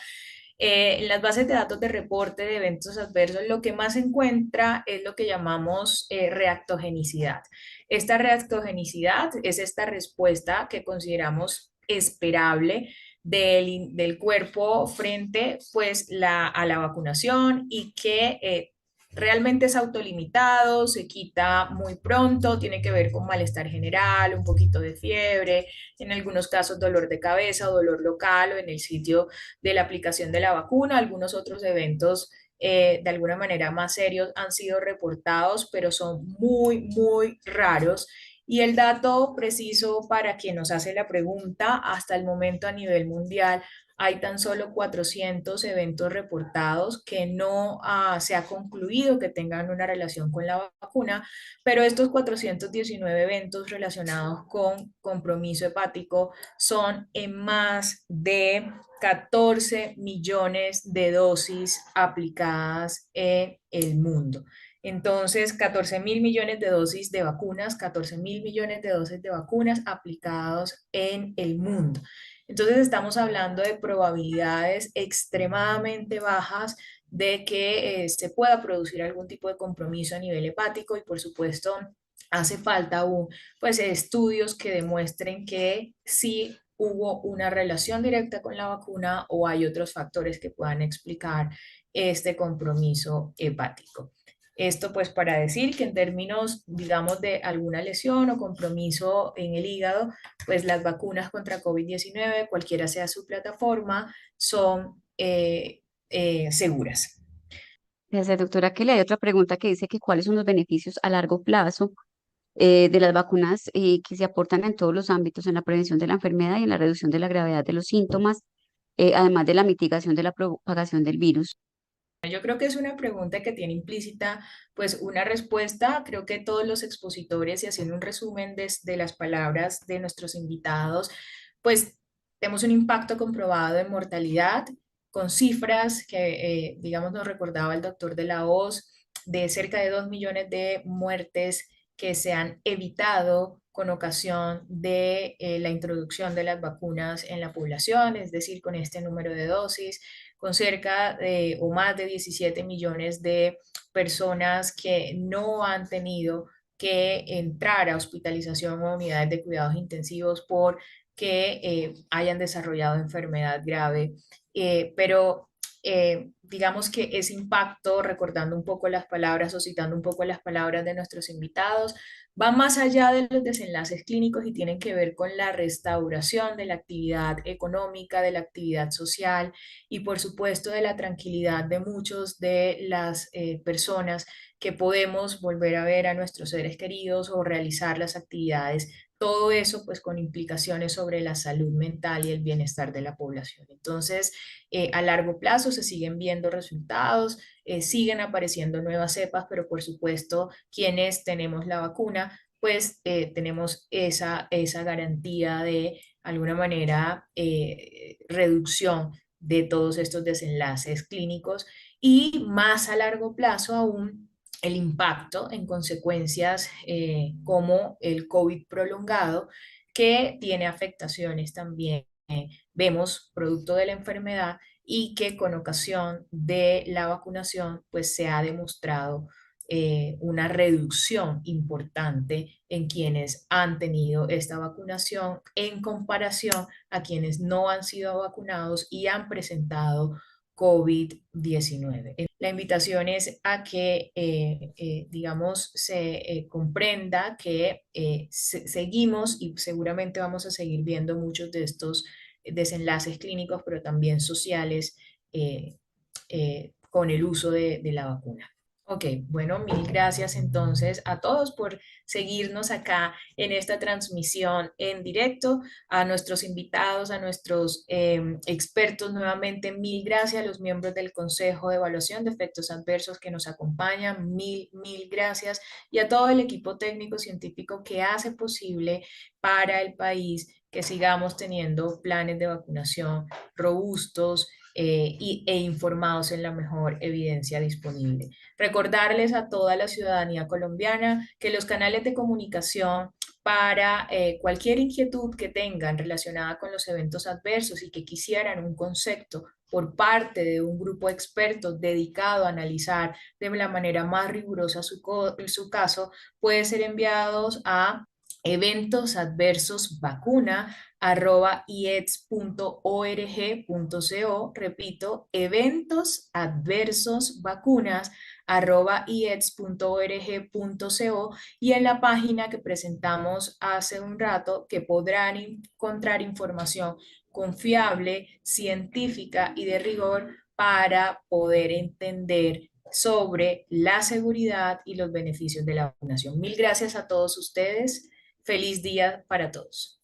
en las bases de datos de reporte de eventos adversos, lo que más se encuentra es lo que llamamos reactogenicidad. Esta reactogenicidad es esta respuesta que consideramos esperable del cuerpo frente pues a la vacunación, y que realmente es autolimitado, se quita muy pronto, tiene que ver con malestar general, un poquito de fiebre, en algunos casos dolor de cabeza o dolor local o en el sitio de la aplicación de la vacuna. Algunos otros eventos de alguna manera más serios han sido reportados, pero son muy, muy raros. Y el dato preciso para quien nos hace la pregunta, hasta el momento a nivel mundial hay tan solo 400 eventos reportados que no se ha concluido que tengan una relación con la vacuna, pero estos 419 eventos relacionados con compromiso hepático son en más de 14 millones de dosis aplicadas en el mundo. Entonces, 14.000 millones de dosis de vacunas, 14.000 millones de dosis de vacunas aplicados en el mundo. Entonces estamos hablando de probabilidades extremadamente bajas de que se pueda producir algún tipo de compromiso a nivel hepático, y por supuesto hace falta aún pues estudios que demuestren que sí hubo una relación directa con la vacuna, o hay otros factores que puedan explicar este compromiso hepático. Esto pues para decir que en términos, digamos, de alguna lesión o compromiso en el hígado, pues las vacunas contra COVID-19, cualquiera sea su plataforma, son seguras. Gracias, doctora Kelly. Hay otra pregunta que dice que cuáles son los beneficios a largo plazo de las vacunas que se aportan en todos los ámbitos, en la prevención de la enfermedad y en la reducción de la gravedad de los síntomas, además de la mitigación de la propagación del virus. Yo creo que es una pregunta que tiene implícita pues una respuesta. Creo que todos los expositores, y haciendo un resumen de las palabras de nuestros invitados, pues tenemos un impacto comprobado en mortalidad, con cifras que, digamos, nos recordaba el doctor de la Hoz, de cerca de 2 millones de muertes que se han evitado con ocasión de la introducción de las vacunas en la población, es decir, con este número de dosis, con cerca de o más de 17 millones de personas que no han tenido que entrar a hospitalización o unidades de cuidados intensivos porque hayan desarrollado enfermedad grave. Pero digamos que ese impacto, recordando un poco las palabras o citando un poco las palabras de nuestros invitados, va más allá de los desenlaces clínicos y tienen que ver con la restauración de la actividad económica, de la actividad social y por supuesto de la tranquilidad de muchos de las personas que podemos volver a ver a nuestros seres queridos o realizar las actividades. Todo eso pues con implicaciones sobre la salud mental y el bienestar de la población. Entonces, a largo plazo se siguen viendo resultados, siguen apareciendo nuevas cepas, pero por supuesto quienes tenemos la vacuna, pues tenemos esa garantía de alguna manera reducción de todos estos desenlaces clínicos y más a largo plazo aún el impacto en consecuencias como el COVID prolongado, que tiene afectaciones también, vemos, producto de la enfermedad y que con ocasión de la vacunación, pues se ha demostrado una reducción importante en quienes han tenido esta vacunación en comparación a quienes no han sido vacunados y han presentado COVID-19. La invitación es a que, digamos, se comprenda que seguimos y seguramente vamos a seguir viendo muchos de estos desenlaces clínicos, pero también sociales con el uso de la vacuna. Ok, bueno, mil gracias entonces a todos por seguirnos acá en esta transmisión en directo, a nuestros invitados, a nuestros expertos nuevamente, mil gracias, a los miembros del Consejo de Evaluación de Efectos Adversos que nos acompañan, mil gracias, y a todo el equipo técnico científico que hace posible para el país que sigamos teniendo planes de vacunación robustos e informados en la mejor evidencia disponible. Recordarles a toda la ciudadanía colombiana que los canales de comunicación para cualquier inquietud que tengan relacionada con los eventos adversos y que quisieran un concepto por parte de un grupo de expertos dedicado a analizar de la manera más rigurosa su caso, puede ser enviados a eventosadversosvacuna@ieds.org.co, repito, eventosadversosvacuna@ieds.org.co y en la página que presentamos hace un rato que podrán encontrar información confiable, científica y de rigor para poder entender sobre la seguridad y los beneficios de la vacunación. Mil gracias a todos ustedes. Feliz día para todos.